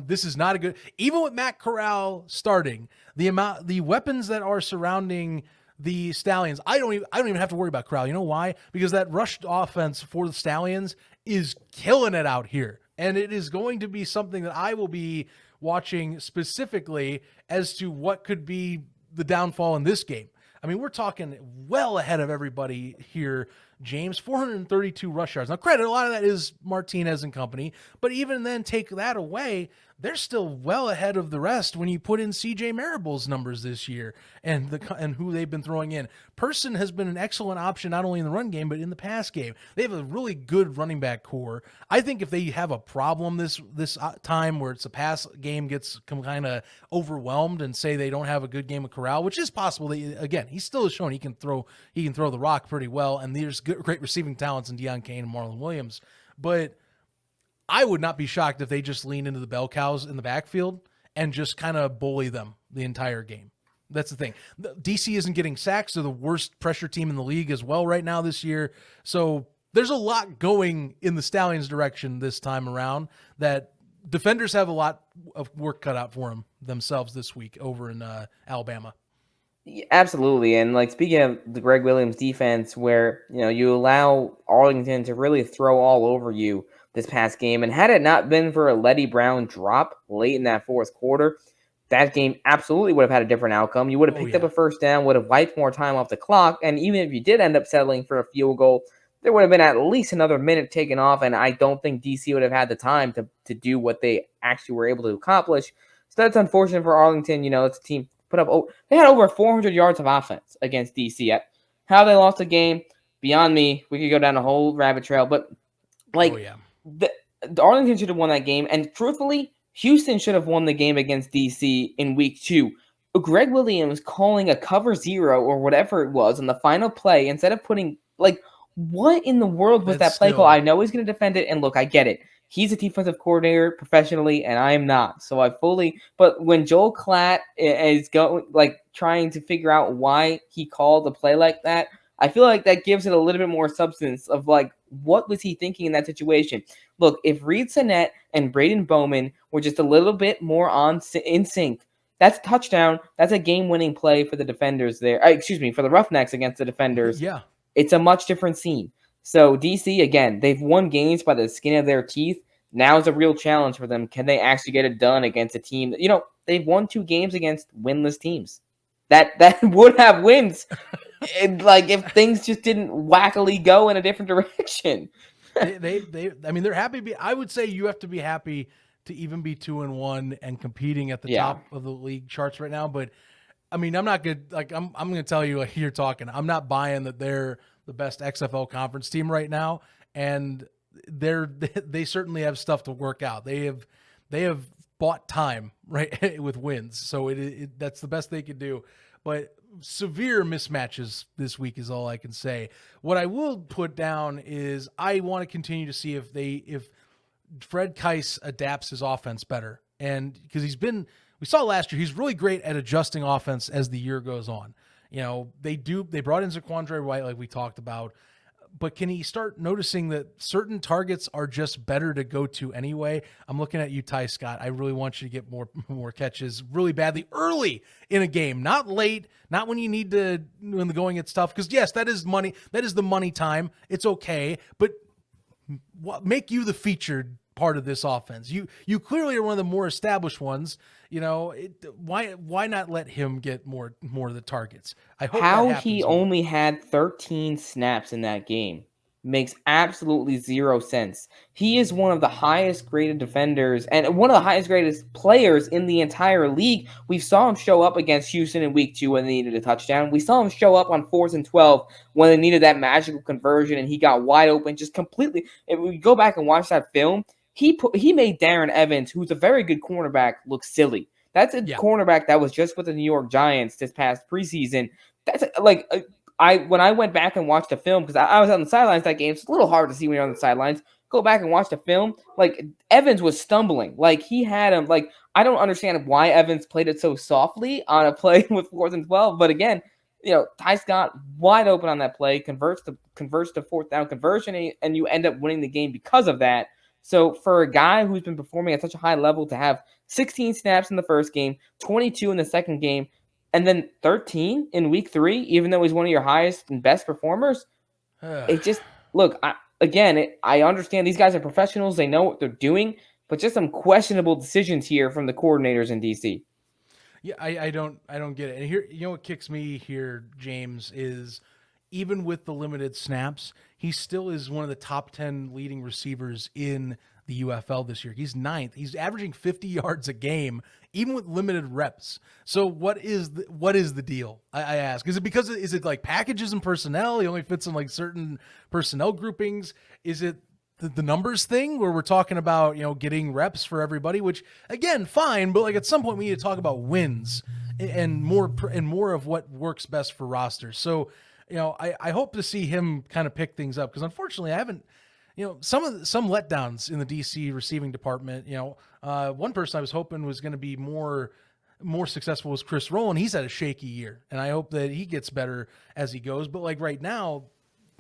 This is not a good, even with Matt Corral starting, the weapons that are surrounding the Stallions, I don't even have to worry about Corral. You know why? Because that rushed offense for the Stallions is killing it out here. And it is going to be something that I will be watching specifically as to what could be the downfall in this game. I mean, we're talking well ahead of everybody here, James. 432 rush yards. Now, credit, a lot of that is Martinez and company, but even then, take that away, they're still well ahead of the rest when you put in C.J. Marable's numbers this year and who they've been throwing in. Person has been an excellent option not only in the run game, but in the pass game. They have a really good running back core. I think if they have a problem this time where it's a pass game gets kind of overwhelmed and say they don't have a good game of Corral, which is possible. Again, he still has shown he can throw the rock pretty well, and there's great receiving talents in Deion Kane and Marlon Williams. But I would not be shocked if they just lean into the bell cows in the backfield and just kind of bully them the entire game. That's the thing. DC isn't getting sacks. They're the worst pressure team in the league as well right now this year. So there's a lot going in the Stallions' direction this time around that defenders have a lot of work cut out for them themselves this week over in Alabama. Yeah, absolutely. And like speaking of the Greg Williams defense, where you allow Arlington to really throw all over you this past game, and had it not been for a Letty Brown drop late in that fourth quarter, that game absolutely would have had a different outcome. You would have picked up a first down, would have wiped more time off the clock, and even if you did end up settling for a field goal, there would have been at least another minute taken off, and I don't think DC would have had the time to do what they actually were able to accomplish. So that's unfortunate for Arlington. It's a team they had over 400 yards of offense against DC. How they lost the game, beyond me. We could go down a whole rabbit trail, but the Arlington should have won that game, and truthfully, Houston should have won the game against DC in week 2. Greg Williams calling a cover 0 or whatever it was on the final play instead of putting, what in the world was that play call? I know he's going to defend it, and look, I get it. He's a defensive coordinator professionally, and I am not. So but when Joel Klatt is trying to figure out why he called a play like that, I feel like that gives it a little bit more substance of what was he thinking in that situation? Look, if Reed Sinnett and Braden Bowman were just a little bit more in sync, that's a touchdown. That's a game-winning play for the defenders there. For the Roughnecks against the defenders. Yeah. It's a much different scene. So DC, again, they've won games by the skin of their teeth. Now is a real challenge for them. Can they actually get it done against a team that, they've won 2 games against winless teams that would have wins if things just didn't wackily go in a different direction. They're happy. I would say you have to be happy to even be 2-1 and competing at the top of the league charts right now. But I mean, I'm not good. I'm going to tell you you're talking. I'm not buying that they're the best XFL conference team right now, and they certainly have stuff to work out. They have bought time right with wins, so that's the best they could do. But severe mismatches this week is all I can say. What I will put down is I want to continue to see if Fred Keiss adapts his offense better, and because we saw last year he's really great at adjusting offense as the year goes on. They brought in Zaquandre White like we talked about, but can he start noticing that certain targets are just better to go to anyway? I'm looking at you, Ty Scott. I really want you to get more catches really badly early in a game, not late, not when you need to, when the going gets tough. Because yes, that is money. That is the money time. It's okay, but make you the featured part of this offense. You clearly are one of the more established ones. Why not let him get more of the targets? I hope how he only had 13 snaps in that game makes absolutely zero sense. He is one of the highest graded defenders and one of the highest graded players in the entire league. We saw him show up against Houston in week 2 when they needed a touchdown. We saw him show up on 4th and 12 when they needed that magical conversion and he got wide open just completely. If we go back and watch that film, he made Darren Evans, who's a very good cornerback, look silly. That's a cornerback that was just with the New York Giants this past preseason. That's when I went back and watched the film, because I was on the sidelines that game. It's a little hard to see when you're on the sidelines. Go back and watch the film. Evans was stumbling. He had him. I don't understand why Evans played it so softly on a play with 4th and 12. But again, Ty Scott wide open on that play, converts to fourth down conversion, and you end up winning the game because of that. So for a guy who's been performing at such a high level to have 16 snaps in the first game, 22 in the second game, and then 13 in week 3, even though he's one of your highest and best performers, it just look. I understand these guys are professionals; they know what they're doing, but just some questionable decisions here from the coordinators in DC. Yeah, I don't get it. And here, what kicks me here, James, is even with the limited snaps, he still is one of the top 10 leading receivers in the UFL this year. He's 9th. He's averaging 50 yards a game, even with limited reps. So what is the deal? I ask. Is it like packages and personnel? He only fits in like certain personnel groupings. Is it the numbers thing where we're talking about, getting reps for everybody, which again, fine, but like at some point we need to talk about wins and more of what works best for rosters. So, I hope to see him kind of pick things up because unfortunately I haven't, some letdowns in the DC receiving department. One person I was hoping was going to be more successful was Chris Rowland. He's had a shaky year, and I hope that he gets better as he goes. But like right now,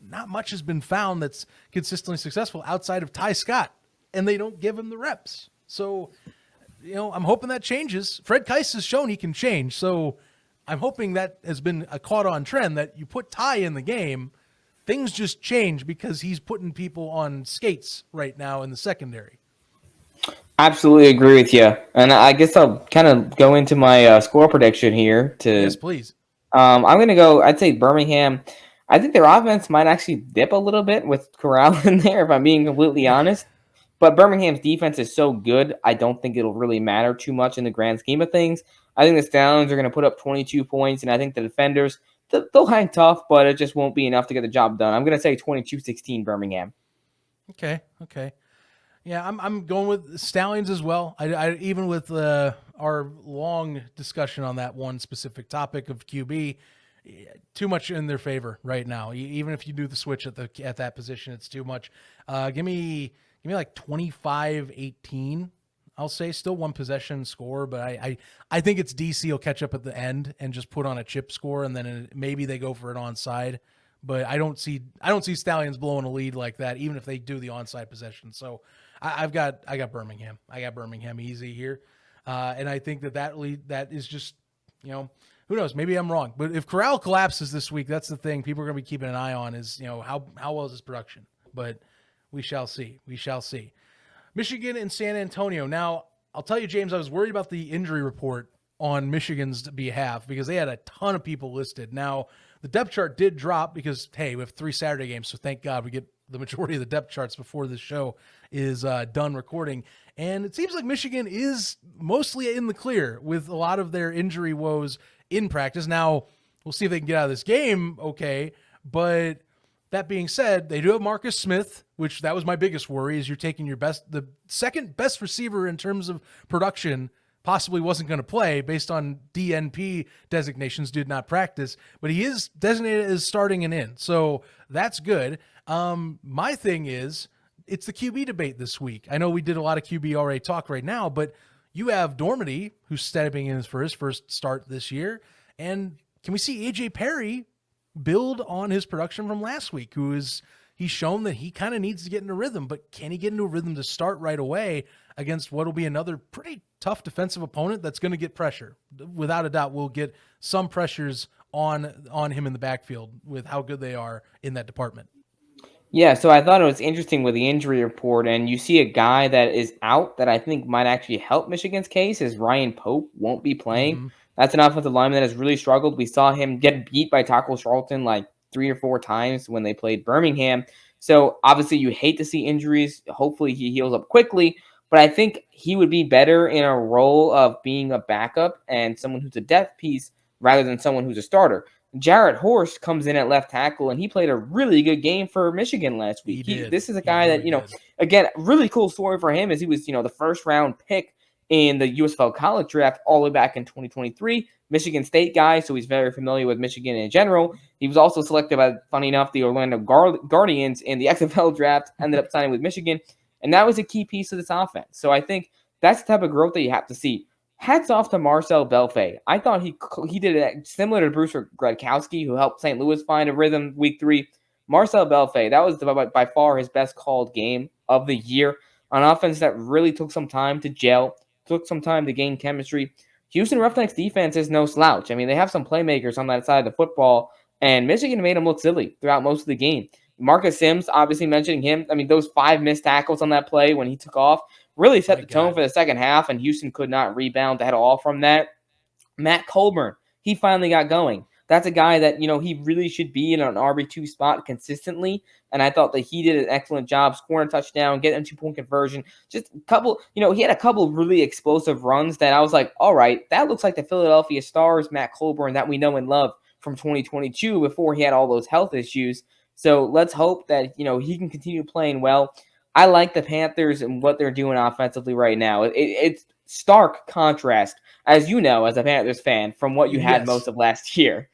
not much has been found that's consistently successful outside of Ty Scott, and they don't give him the reps. So, I'm hoping that changes. Fred Keiss has shown he can change, so I'm hoping that has been a caught-on trend that you put Ty in the game, things just change because he's putting people on skates right now in the secondary. Absolutely agree with you. And I guess I'll kind of go into my score prediction here. Yes, please. I'm going to go, I'd say Birmingham. I think their offense might actually dip a little bit with Corral in there, if I'm being completely honest. But Birmingham's defense is so good, I don't think it'll really matter too much in the grand scheme of things. I think the Stallions are going to put up 22 points, and I think the defenders, they'll hang tough, but it just won't be enough to get the job done. I'm going to say 22-16 Birmingham. Okay. Yeah, I'm going with Stallions as well. I even with our long discussion on that one specific topic of QB, too much in their favor right now. Even if you do the switch at that position, it's too much. Give me like 25-18. I'll say still one possession score, but I think it's DC will catch up at the end and just put on a chip score, and then maybe they go for an onside. But I don't see Stallions blowing a lead like that, even if they do the onside possession. So I got Birmingham. I got Birmingham easy here, and I think that lead that is just who knows? Maybe I'm wrong. But if Corral collapses this week, that's the thing people are going to be keeping an eye on is how well is his production. But we shall see. Michigan and San Antonio. Now, I'll tell you, James, I was worried about the injury report on Michigan's behalf because they had a ton of people listed. Now, the depth chart did drop because, hey, we have 3 Saturday games, so thank God we get the majority of the depth charts before this show is done recording. And it seems like Michigan is mostly in the clear with a lot of their injury woes in practice. Now, we'll see if they can get out of this game okay, but that being said, they do have Marcus Smith, which that was my biggest worry, is you're taking the second best receiver in terms of production possibly wasn't going to play based on DNP designations, did not practice, but he is designated as starting and in. So that's good. My thing is, it's the QB debate this week. I know we did a lot of QB already talk right now, but you have Dormady, who's stepping in for his first start this year. And can we see AJ Perry build on his production from last week, he's shown that he kind of needs to get into rhythm, but can he get into a rhythm to start right away against what will be another pretty tough defensive opponent that's going to get pressure? Without a doubt, we'll get some pressures on him in the backfield with how good they are in that department. Yeah, so I thought it was interesting with the injury report, and you see a guy that is out that I think might actually help Michigan's case is Ryan Pope won't be playing. Mm-hmm. That's an offensive lineman that has really struggled. We saw him get beat by Taco Charlton like 3 or 4 times when they played Birmingham. So obviously you hate to see injuries. Hopefully he heals up quickly, but I think he would be better in a role of being a backup and someone who's a depth piece rather than someone who's a starter. Jarrett Horst comes in at left tackle, and he played a really good game for Michigan last week. This is a guy that, again, really cool story for him is he was, the first round pick in the USFL college draft all the way back in 2023. Michigan State guy, so he's very familiar with Michigan in general. He was also selected by, funny enough, the Orlando Guardians in the XFL draft, ended up signing with Michigan, and that was a key piece of this offense. So I think that's the type of growth that you have to see. hats off to Marcel Belfay. I thought he did it similar to Bruce Gradkowski, who helped St. Louis find a rhythm week 3. Marcel Belfay, that was by far his best called game of the year. On offense that really took some time to gel, took some time to gain chemistry. Houston Roughnecks defense is no slouch. I mean, they have some playmakers on that side of the football, and Michigan made them look silly throughout most of the game. Marcus Sims, obviously mentioning him. I mean, those 5 missed tackles on that play when he took off really set the tone for the second half, and Houston could not rebound at all from that. Matt Colburn, he finally got going. That's a guy that, he really should be in an RB2 spot consistently, and I thought that he did an excellent job scoring a touchdown, getting a 2-point conversion. Just a couple, he had a couple really explosive runs that I was like, all right, that looks like the Philadelphia Stars Matt Colburn that we know and love from 2022 before he had all those health issues. So let's hope that, he can continue playing well. I like the Panthers and what they're doing offensively right now. It's stark contrast, as you know, as a Panthers fan, from what you had most of last year.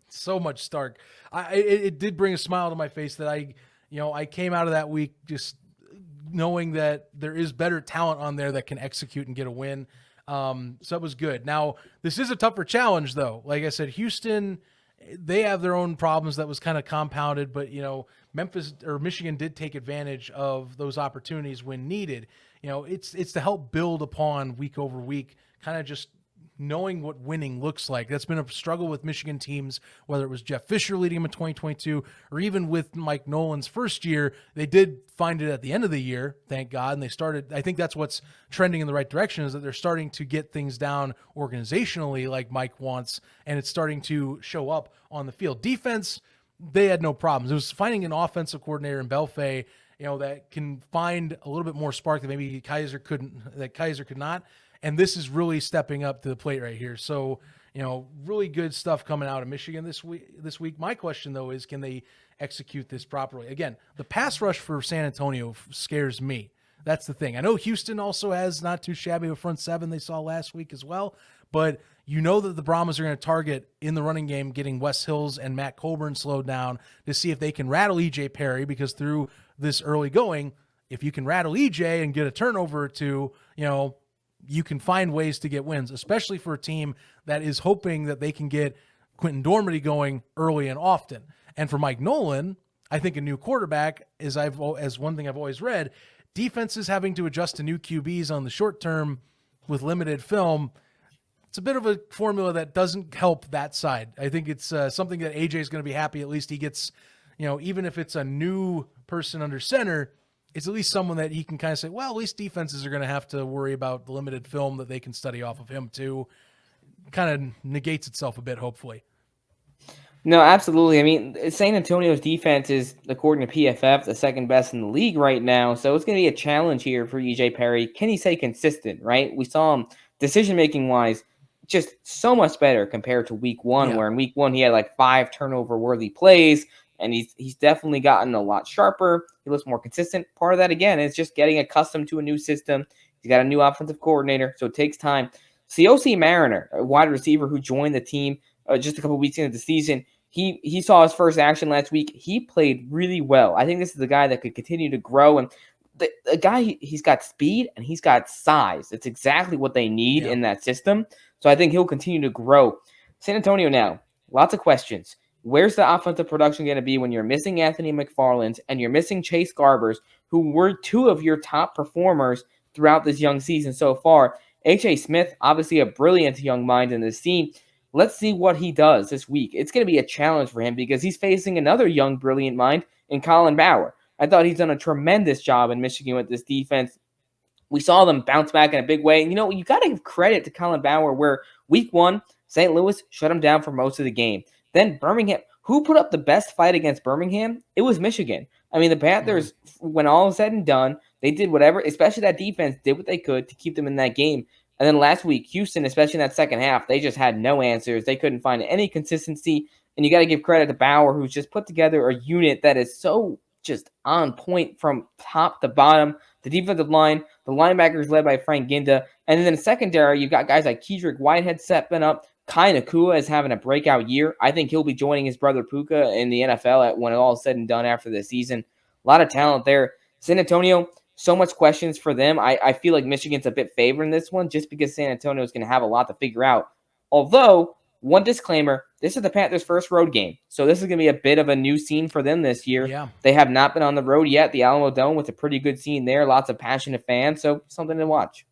So much stark. It did bring a smile to my face that I came out of that week just knowing that there is better talent on there that can execute and get a win. So it was good. Now, this is a tougher challenge, though. Like I said, Houston, they have their own problems that was kind of compounded, but, Memphis or Michigan did take advantage of those opportunities when needed. It's to help build upon week over week, kind of just knowing what winning looks like. That's been a struggle with Michigan teams, whether it was Jeff Fisher leading them in 2022 or even with Mike Nolan's first year. They did find it at the end of the year, thank God, and they started. I think that's what's trending in the right direction, is that they're starting to get things down organizationally like Mike wants, and it's starting to show up on the field. Defense, they had no problems. It was finding an offensive coordinator in Belfay, that can find a little bit more spark that maybe Kaiser could not. And this is really stepping up to the plate right here. So, really good stuff coming out of Michigan this week. My question, though, is can they execute this properly? Again, the pass rush for San Antonio scares me. That's the thing. I know Houston also has not too shabby of a front seven they saw last week as well, but that the Brahmas are going to target in the running game getting Wes Hills and Matt Colburn slowed down to see if they can rattle EJ Perry, because through this early going, if you can rattle EJ and get a turnover or two, you can find ways to get wins, especially for a team that is hoping that they can get Quentin Dormady going early and often. And for Mike Nolan, I think a new quarterback, as one thing I've always read, defenses having to adjust to new QBs on the short term with limited film, it's a bit of a formula that doesn't help that side. I think it's something that AJ is going to be happy. At least he gets, even if it's a new person under center, it's at least someone that he can kind of say, well, at least defenses are going to have to worry about the limited film that they can study off of him too. Kind of negates itself a bit, hopefully. No, absolutely. I mean, San Antonio's defense is, according to PFF, the second best in the league right now. So it's going to be a challenge here for EJ Perry. Can he stay consistent, right? We saw him decision-making wise just so much better compared to week 1, where in week 1 he had like 5 turnover-worthy plays. And he's definitely gotten a lot sharper. He looks more consistent. Part of that, again, is just getting accustomed to a new system. He's got a new offensive coordinator, so it takes time. C.O.C. Mariner, a wide receiver who joined the team just a couple weeks into the season, he saw his first action last week. He played really well. I think this is a guy that could continue to grow. And the guy, he's got speed and he's got size. It's exactly what they need in that system. So I think he'll continue to grow. San Antonio now, lots of questions. Where's the offensive production going to be when you're missing Anthony McFarland and you're missing Chase Garbers, who were 2 of your top performers throughout this young season so far? H.A. Smith, obviously a brilliant young mind in the scene. Let's see what he does this week. It's going to be a challenge for him because he's facing another young, brilliant mind in Colin Bauer. I thought he's done a tremendous job in Michigan with this defense. We saw them bounce back in a big way. And, you got to give credit to Colin Bauer, where week 1, St. Louis shut him down for most of the game. Then Birmingham, who put up the best fight against Birmingham? It was Michigan. I mean, the Panthers, when all is said and done, they did whatever, especially that defense, did what they could to keep them in that game. And then last week, Houston, especially in that second half, they just had no answers. They couldn't find any consistency. And you got to give credit to Bauer, who's just put together a unit that is so just on point from top to bottom. The defensive line, the linebackers led by Frank Ginda. And then in the secondary, you've got guys like Kedrick Whitehead stepping up. Kai Nakua is having a breakout year. I think he'll be joining his brother Puka in the NFL when it all is said and done after the season. A lot of talent there. San Antonio, so much questions for them. I feel like Michigan's a bit favored in this one just because San Antonio is going to have a lot to figure out. Although, one disclaimer, this is the Panthers' first road game. So this is going to be a bit of a new scene for them this year. Yeah. They have not been on the road yet. The Alamo Dome was a pretty good scene there. Lots of passionate fans. So something to watch.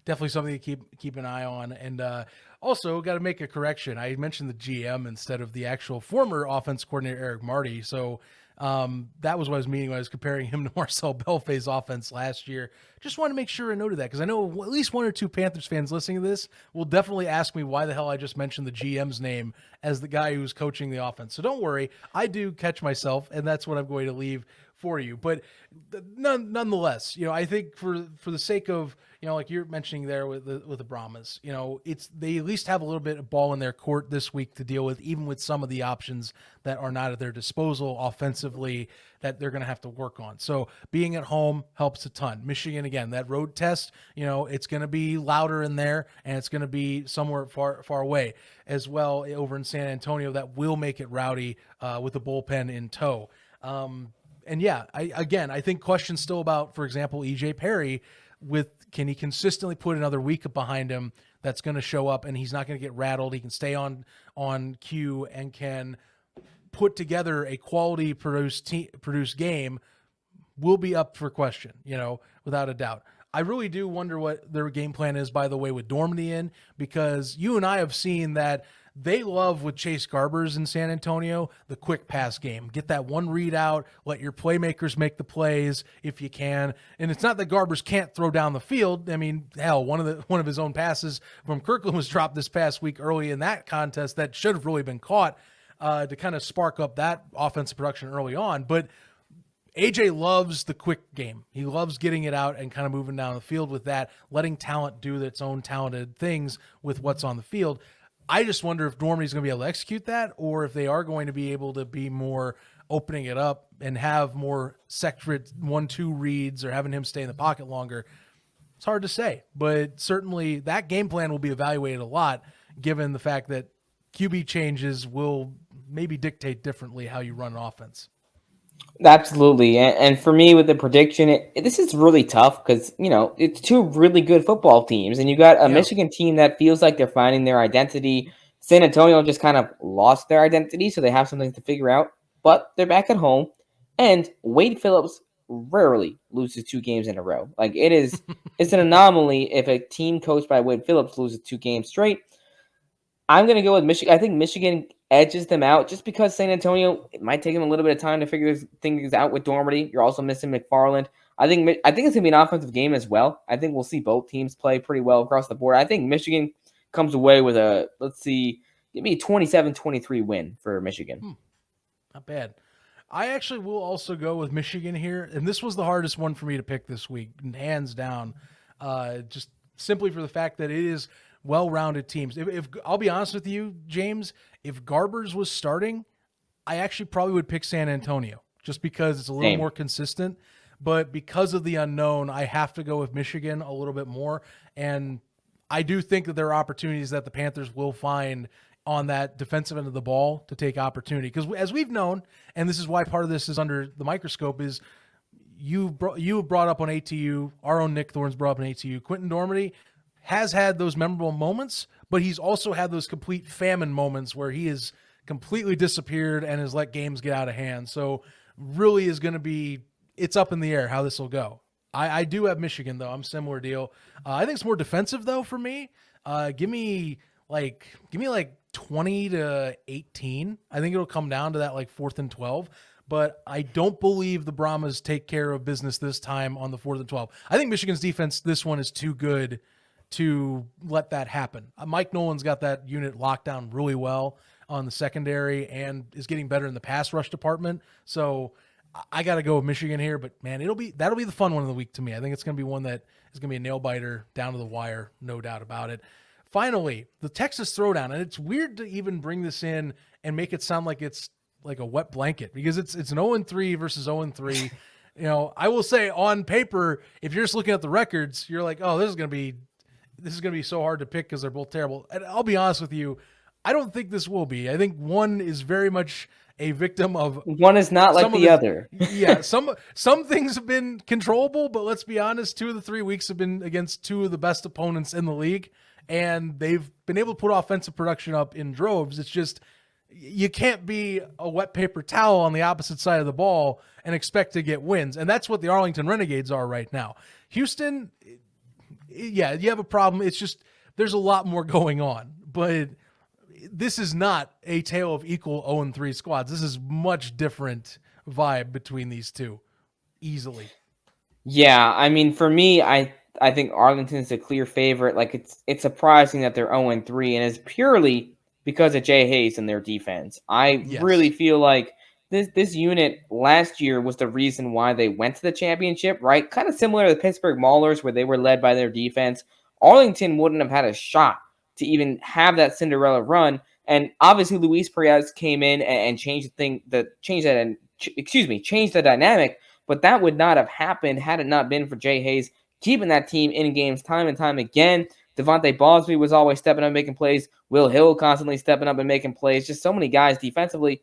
Definitely something to keep an eye on. And also got to make a correction. I mentioned the GM instead of the actual former offense coordinator, Eric Marty. So that was what I was meaning when I was comparing him to Marcel Belfay's offense last year. Just want to make sure I noted that because I know at least one or two Panthers fans listening to this will definitely ask me why the hell I just mentioned the GM's name as the guy who's coaching the offense. So don't worry. I do catch myself, and that's what I'm going to leave for you. But nonetheless, I think for the sake of, like you're mentioning there with the Brahmas, they at least have a little bit of ball in their court this week to deal with, even with some of the options that are not at their disposal offensively that they're going to have to work on. So being at home helps a ton. Michigan, again, that road test, it's going to be louder in there, and it's going to be somewhere far away as well over in San Antonio. That will make it rowdy with the bullpen in tow. And yeah, I think questions still about, for example, EJ Perry can he consistently put another week behind him that's going to show up and he's not going to get rattled. He can stay on cue and can put together a quality produced game will be up for question, without a doubt. I really do wonder what their game plan is, by the way, with Dormady in, because you and I have seen that they love with Chase Garbers in San Antonio, the quick pass game. Get that one read out, let your playmakers make the plays if you can. And it's not that Garbers can't throw down the field. I mean, hell, one of his own passes from Kirkland was dropped this past week early in that contest that should have really been caught to kind of spark up that offensive production early on. But AJ loves the quick game. He loves getting it out and kind of moving down the field with that, letting talent do its own talented things with what's on the field. I just wonder if Dormady's going to be able to execute that, or if they are going to be able to be more opening it up and have more separate 1-2 reads or having him stay in the pocket longer. It's hard to say, but certainly that game plan will be evaluated a lot given the fact that QB changes will maybe dictate differently how you run an offense. Absolutely. And for me with the prediction, this is really tough because, it's two really good football teams. And you got a Michigan team that feels like they're finding their identity. San Antonio just kind of lost their identity, so they have something to figure out. But they're back at home. And Wade Phillips rarely loses 2 games in a row. Like, it's an anomaly if a team coached by Wade Phillips loses 2 games straight. I'm going to go with Michigan. I think Michigan edges them out just because San Antonio, it might take them a little bit of time to figure things out with Dormady. You're also missing McFarland. I think it's going to be an offensive game as well. I think we'll see both teams play pretty well across the board. I think Michigan comes away with give me a 27-23 win for Michigan. Not bad. I actually will also go with Michigan here, and this was the hardest one for me to pick this week, hands down, just simply for the fact that it is well-rounded teams. If I'll be honest with you, James, if Garbers was starting, I actually probably would pick San Antonio just because it's a little more consistent. But because of the unknown, I have to go with Michigan a little bit more. And I do think that there are opportunities that the Panthers will find on that defensive end of the ball to take opportunity. Because as we've known, and this is why part of this is under the microscope, is you brought up on ATU, our own Nick Thorne's brought up on ATU, Quentin Dormady has had those memorable moments, but he's also had those complete famine moments where he has completely disappeared and has let games get out of hand. So really is going to be, it's up in the air how this will go. I do have Michigan, though. I'm similar deal. I think it's more defensive, though, for me. Give me like 20-18. I think it'll come down to that 4th and 12. But I don't believe the Brahmas take care of business this time on the 4th and 12. I think Michigan's defense, this one is too good to let that happen. Mike Nolan's got that unit locked down really well on the secondary and is getting better in the pass rush department. So I got to go with Michigan here, but man, that'll be the fun one of the week to me. I think it's going to be one that is going to be a nail biter down to the wire, no doubt about it. Finally, the Texas Throwdown, and it's weird to even bring this in and make it sound like it's like a wet blanket because it's an 0-3 versus 0-3. I will say on paper, if you're just looking at the records, you're like, oh, this is going to be so hard to pick because they're both terrible. And I'll be honest with you, I don't think this will be. I think one is very much a victim of One is not like some of the other. Yeah, some things have been controllable, but let's be honest, 2 of the 3 weeks have been against 2 of the best opponents in the league, and they've been able to put offensive production up in droves. It's just you can't be a wet paper towel on the opposite side of the ball and expect to get wins, and that's what the Arlington Renegades are right now. Houston, yeah, you have a problem. It's just there's a lot more going on, but this is not a tale of equal 0-3 squads. This is much different vibe between these two, easily. Yeah, I mean, for me, I think Arlington's a clear favorite. Like it's surprising that they're 0-3, and it's purely because of Jay Hayes and their defense. I Yes. really feel like this unit last year was the reason why they went to the championship, right? Kind of similar to the Pittsburgh Maulers, where they were led by their defense. Arlington wouldn't have had a shot to even have that Cinderella run. And obviously, Luis Perez came in and changed changed the dynamic. But that would not have happened had it not been for Jay Hayes keeping that team in games time and time again. Devontae Bosby was always stepping up and making plays. Will Hill constantly stepping up and making plays. Just so many guys defensively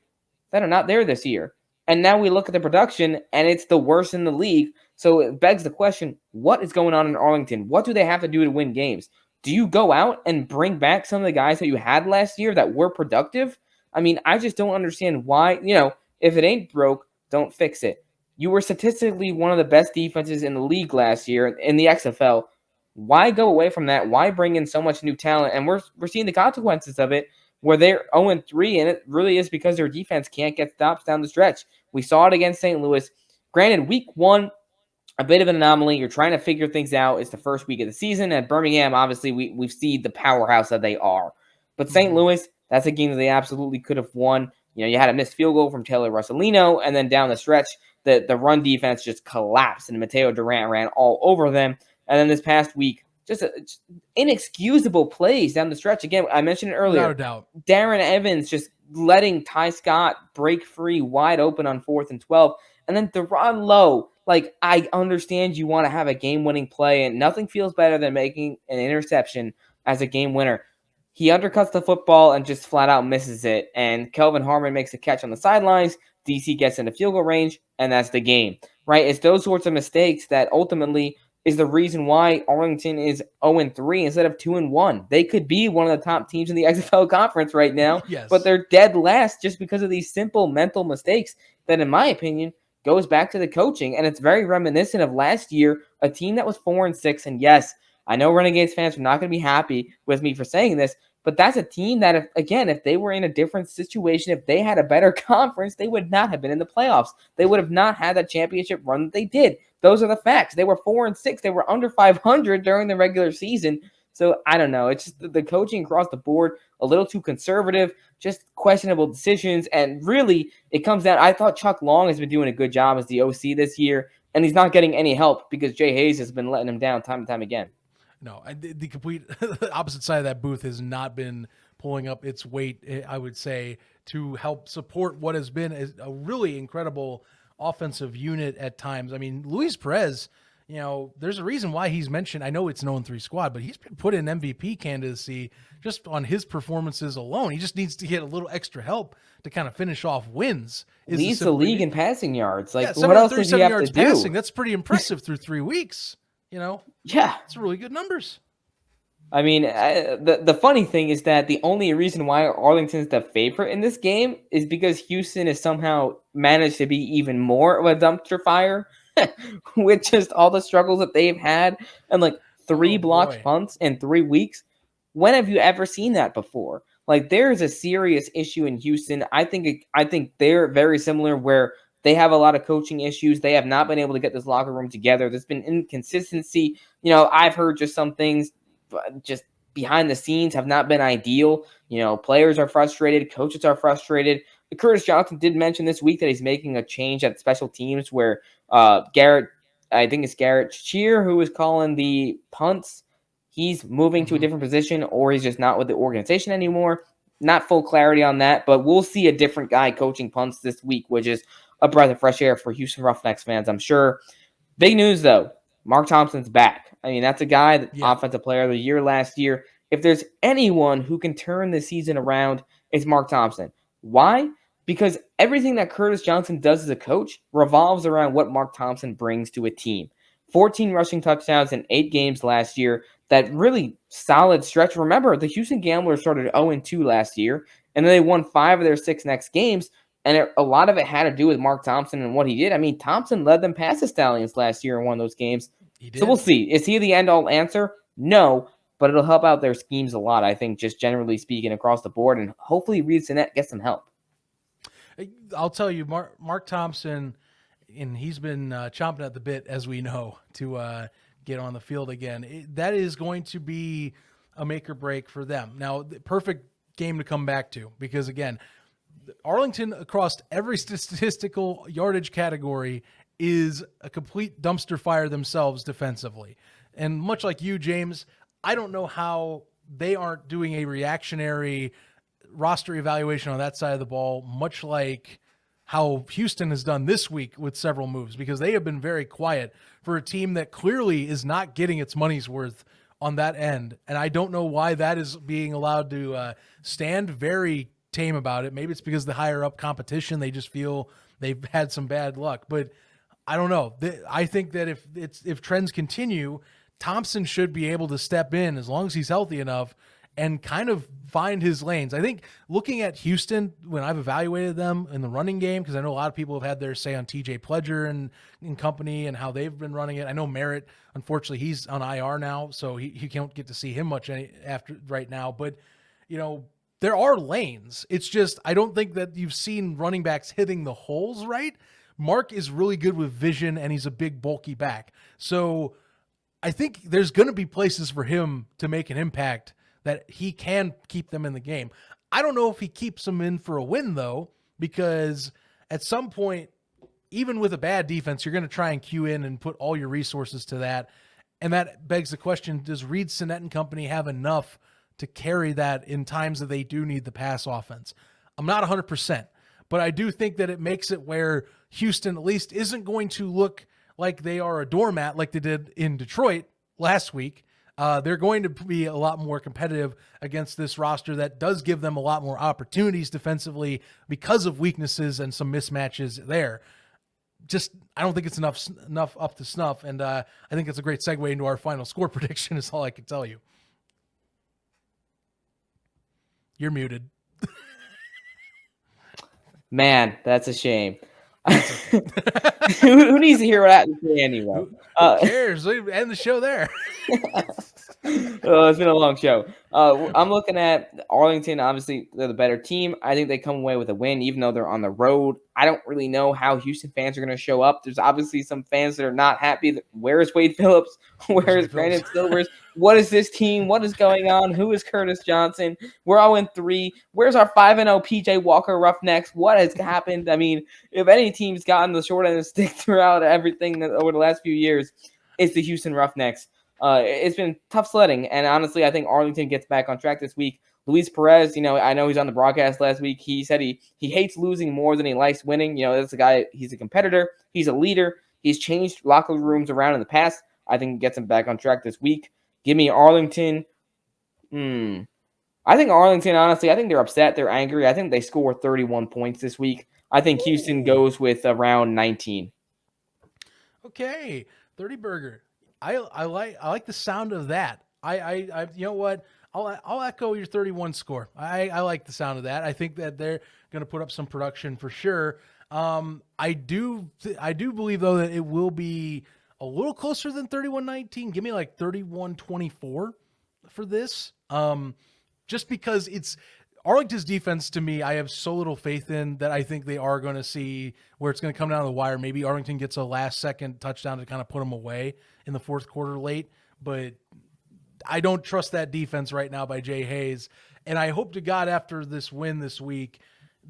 that are not there this year. And now we look at the production, and it's the worst in the league. So it begs the question, what is going on in Arlington? What do they have to do to win games? Do you go out and bring back some of the guys that you had last year that were productive? I mean, I just don't understand why, if it ain't broke, don't fix it. You were statistically one of the best defenses in the league last year in the XFL. Why go away from that? Why bring in so much new talent? And we're seeing the consequences of it where they're 0-3, and it really is because their defense can't get stops down the stretch. We saw it against St. Louis. Granted, week 1, a bit of an anomaly. You're trying to figure things out. It's the first week of the season. At Birmingham, obviously, we've seen the powerhouse that they are. But St. Louis, that's a game that they absolutely could have won. You had a missed field goal from Taylor Russolino, and then down the stretch, the run defense just collapsed, and Mateo Durant ran all over them. And then this past week, just inexcusable plays down the stretch. Again, I mentioned it earlier. Without a doubt. Darren Evans just letting Ty Scott break free wide open on 4th and 12. And then Deron Lowe, I understand you want to have a game-winning play, and nothing feels better than making an interception as a game winner. He undercuts the football and just flat out misses it. And Kelvin Harmon makes a catch on the sidelines. DC gets into field goal range, and that's the game, right? It's those sorts of mistakes that ultimately is the reason why Arlington is 0-3 instead of 2-1. They could be one of the top teams in the XFL conference right now, Yes. But they're dead last just because of these simple mental mistakes that, in my opinion, goes back to the coaching. And it's very reminiscent of last year, a team that was 4-6. And yes, I know Renegades fans are not going to be happy with me for saying this, but that's a team that, if they were in a different situation, if they had a better conference, they would not have been in the playoffs. They would have not had that championship run that they did. Those are the facts. They were 4-6. They were under 500 during the regular season. So I don't know. It's just the coaching across the board, a little too conservative, just questionable decisions. And really, it comes down, I thought Chuck Long has been doing a good job as the OC this year, and he's not getting any help because Jay Hayes has been letting him down time and time again. No, the complete opposite side of that booth has not been pulling up its weight, I would say, to help support what has been a really incredible offensive unit at times. I mean, Luis Perez, there's a reason why he's mentioned. I know it's an 0-3 squad, but he's been put in MVP candidacy just on his performances alone. He just needs to get a little extra help to kind of finish off wins. Leads the league in passing yards. Yeah, what else does he have to do? Passing. That's pretty impressive through 3 weeks. Yeah, it's really good numbers. I mean, the funny thing is that the only reason why Arlington's the favorite in this game is because Houston has somehow managed to be even more of a dumpster fire with just all the struggles that they've had and 3 blocked punts in 3 weeks. When have you ever seen that before? There is a serious issue in Houston. I think they're very similar where they have a lot of coaching issues. They have not been able to get this locker room together. There's been inconsistency. I've heard just some things just behind the scenes have not been ideal. Players are frustrated. Coaches are frustrated. Curtis Johnson did mention this week that he's making a change at special teams where Garrett Cheer, who is calling the punts, he's moving to a different position or he's just not with the organization anymore. Not full clarity on that, but we'll see a different guy coaching punts this week, which is a breath of fresh air for Houston Roughnecks fans, I'm sure. Big news, though. Mark Thompson's back. I mean, that's a guy, Offensive Player of the Year last year. If there's anyone who can turn the season around, it's Mark Thompson. Why? Because everything that Curtis Johnson does as a coach revolves around what Mark Thompson brings to a team. 14 rushing touchdowns in 8 games last year. That really solid stretch. Remember, the Houston Gamblers started 0-2 last year, and then they won 5 of their 6 next games, and a lot of it had to do with Mark Thompson and what he did. I mean, Thompson led them past the Stallions last year in one of those games. So we'll see. Is he the end-all answer? No, but it'll help out their schemes a lot, I think, just generally speaking across the board, and hopefully Reed Sinnett gets some help. I'll tell you, Mark Thompson, and he's been chomping at the bit, as we know, to get on the field again. That is going to be a make or break for them. Now, the perfect game to come back to, because, again, Arlington across every statistical yardage category is a complete dumpster fire themselves defensively. And much like you, James, I don't know how they aren't doing a reactionary roster evaluation on that side of the ball, much like how Houston has done this week with several moves, because they have been very quiet for a team that clearly is not getting its money's worth on that end. And I don't know why that is being allowed to stand. Very tame about it. Maybe it's because the higher up competition, they just feel they've had some bad luck, but I don't know. I think that if trends continue, Thompson should be able to step in as long as he's healthy enough and kind of find his lanes. I think looking at Houston, when I've evaluated them in the running game, because I know a lot of people have had their say on TJ Pledger and company and how they've been running it. I know Merritt, unfortunately, he's on IR now, so he can't get to see him much after right now. But, there are lanes. It's just I don't think that you've seen running backs hitting the holes right. Mark is really good with vision, and he's a big, bulky back. So I think there's going to be places for him to make an impact that he can keep them in the game. I don't know if he keeps them in for a win, though, because at some point, even with a bad defense, you're going to try and cue in and put all your resources to that. And that begs the question, does Reed Sinnett and company have enough to carry that in times that they do need the pass offense? I'm not 100%, but I do think that it makes it where Houston at least isn't going to look like they are a doormat like they did in Detroit last week. They're going to be a lot more competitive against this roster that does give them a lot more opportunities defensively because of weaknesses and some mismatches there. Just, I don't think it's enough up to snuff, and I think it's a great segue into our final score prediction is all I can tell you. You're muted. Man, that's a shame. Who needs to hear what I have to say anyway? Who cares? We end the show there. It's been a long show. I'm looking at Arlington. Obviously, they're the better team. I think they come away with a win, even though they're on the road. I don't really know how Houston fans are going to show up. There's obviously some fans that are not happy. Where is Wade Phillips? Where is Brandon Silvers? What is this team? What is going on? Who is Curtis Johnson? We're 0-3. Where's our 5-0 PJ Walker Roughnecks? What has happened? I mean, if any team's gotten the short end of the stick throughout everything over the last few years, it's the Houston Roughnecks. It's been tough sledding, and honestly, I think Arlington gets back on track this week. Luis Perez, I know he's on the broadcast last week. He said he hates losing more than he likes winning. That's a guy, he's a competitor. He's a leader. He's changed locker rooms around in the past. I think it gets him back on track this week. Give me Arlington. I think Arlington, honestly, I think they're upset. They're angry. I think they score 31 points this week. I think Houston goes with around 19. Okay, 30 burger. I like the sound of that. I you know what? I'll echo your 31 score. I like the sound of that. I think that they're going to put up some production for sure. I do believe though that it will be a little closer than 31-19. Give me like 31-24 for this. Just because it's Arlington's defense, to me, I have so little faith in that I think they are going to see where it's going to come down to the wire. Maybe Arlington gets a last-second touchdown to kind of put them away in the fourth quarter late, but I don't trust that defense right now by Jay Hayes. And I hope to God after this win this week,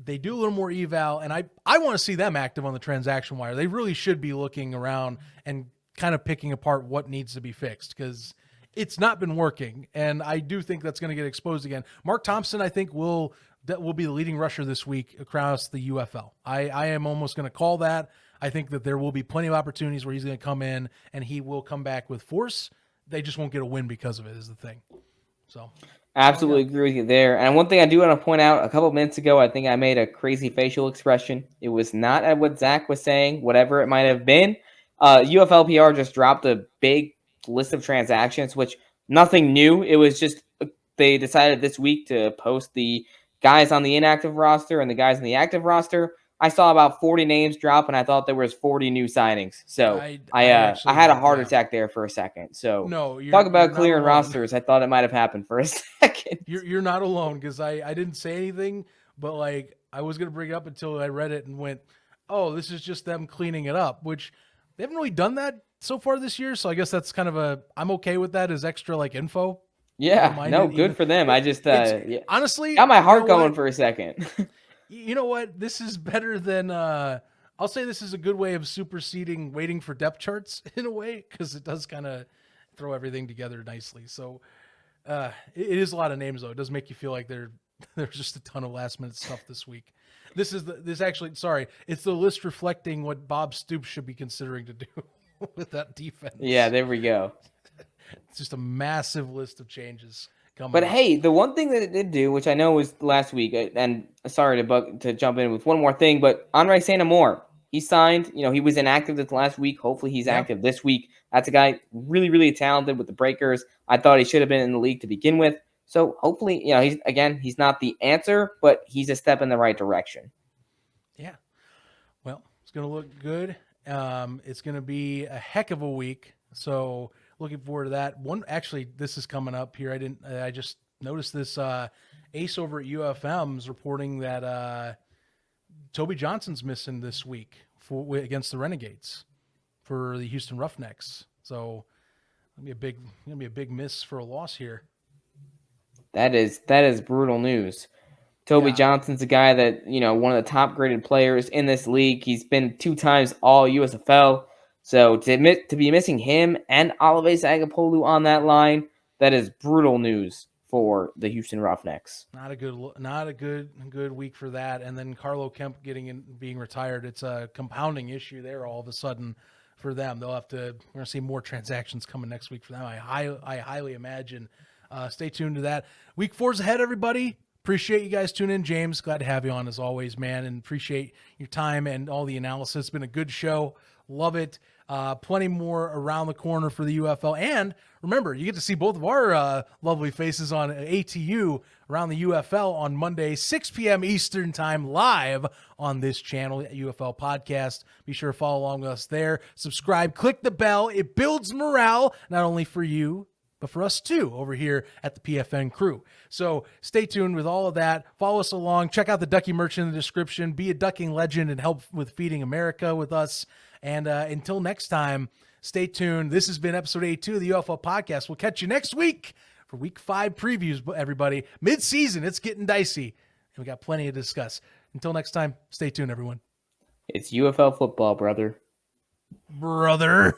they do a little more eval, and I want to see them active on the transaction wire. They really should be looking around and kind of picking apart what needs to be fixed because it's not been working, and I do think that's going to get exposed again. Mark Thompson, I think, will be the leading rusher this week across the UFL. I am almost going to call that. I think that there will be plenty of opportunities where he's going to come in, and he will come back with force. They just won't get a win because of it is the thing. So Absolutely agree with you there. And one thing I do want to point out, a couple minutes ago, I think I made a crazy facial expression. It was not at what Zach was saying, whatever it might have been. UFLPR just dropped a big list of transactions, which nothing new. It was just they decided this week to post the guys on the inactive roster and the guys on the active roster. I saw about 40 names drop, and I thought there was 40 new signings. So I had a heart attack there for a second. So no, talk about clearing rosters. I thought it might have happened for a second. You're not alone, because I didn't say anything, but like I was gonna bring it up until I read it and went, oh, this is just them cleaning it up, which they haven't really done that so far this year. So I guess that's kind of I'm okay with that as extra like info. Yeah, no, good for them. I just honestly got my heart going for a second. You know what? This is better than I'll say this is a good way of superseding waiting for depth charts in a way, because it does kind of throw everything together nicely. So it is a lot of names though. It does make you feel like there's just a ton of last minute stuff this week. It's the list reflecting what Bob Stoops should be considering to do with that defense. Yeah, there we go. It's just a massive list of changes. But hey, the one thing that it did do, which I know was last week, and sorry to jump in with one more thing, but Andre Santamore, he signed. He was inactive this last week. Hopefully, he's active this week. That's a guy really, really talented with the Breakers. I thought he should have been in the league to begin with. So hopefully, he's not the answer, but he's a step in the right direction. Yeah. Well, it's going to look good. It's going to be a heck of a week. So looking forward to that. This is coming up here. I just noticed this. Ace over at UFM is reporting that Toby Johnson's missing this week against the Renegades for the Houston Roughnecks. So gonna be a big miss for a loss here. That is brutal news. Toby Johnson's a guy that, one of the top graded players in this league. He's been 2 times all USFL. So to be missing him and Olives Agapolu on that line, that is brutal news for the Houston Roughnecks. Not a good week for that. And then Carlo Kemp being retired. It's a compounding issue there all of a sudden for them. We're going to see more transactions coming next week for them. I highly imagine. Stay tuned to that. Week 4's ahead, everybody. Appreciate you guys tuning in. James, glad to have you on as always, man, and appreciate your time and all the analysis. It's been a good show. Love it. Plenty more around the corner for the UFL. And remember, you get to see both of our lovely faces on ATU around the UFL on Monday, 6 p.m. Eastern time, live on this channel, UFL Podcast. Be sure to follow along with us there. Subscribe, click the bell. It builds morale, not only for you, but for us too over here at the PFN crew. So stay tuned with all of that. Follow us along. Check out the Ducky merch in the description. Be a ducking legend and help with feeding America with us. And until next time, stay tuned. This has been episode 82 of the UFL Podcast. We'll catch you next week for week 5 previews, everybody. Mid-season, it's getting dicey. And we got plenty to discuss. Until next time, stay tuned, everyone. It's UFL football, brother. Brother.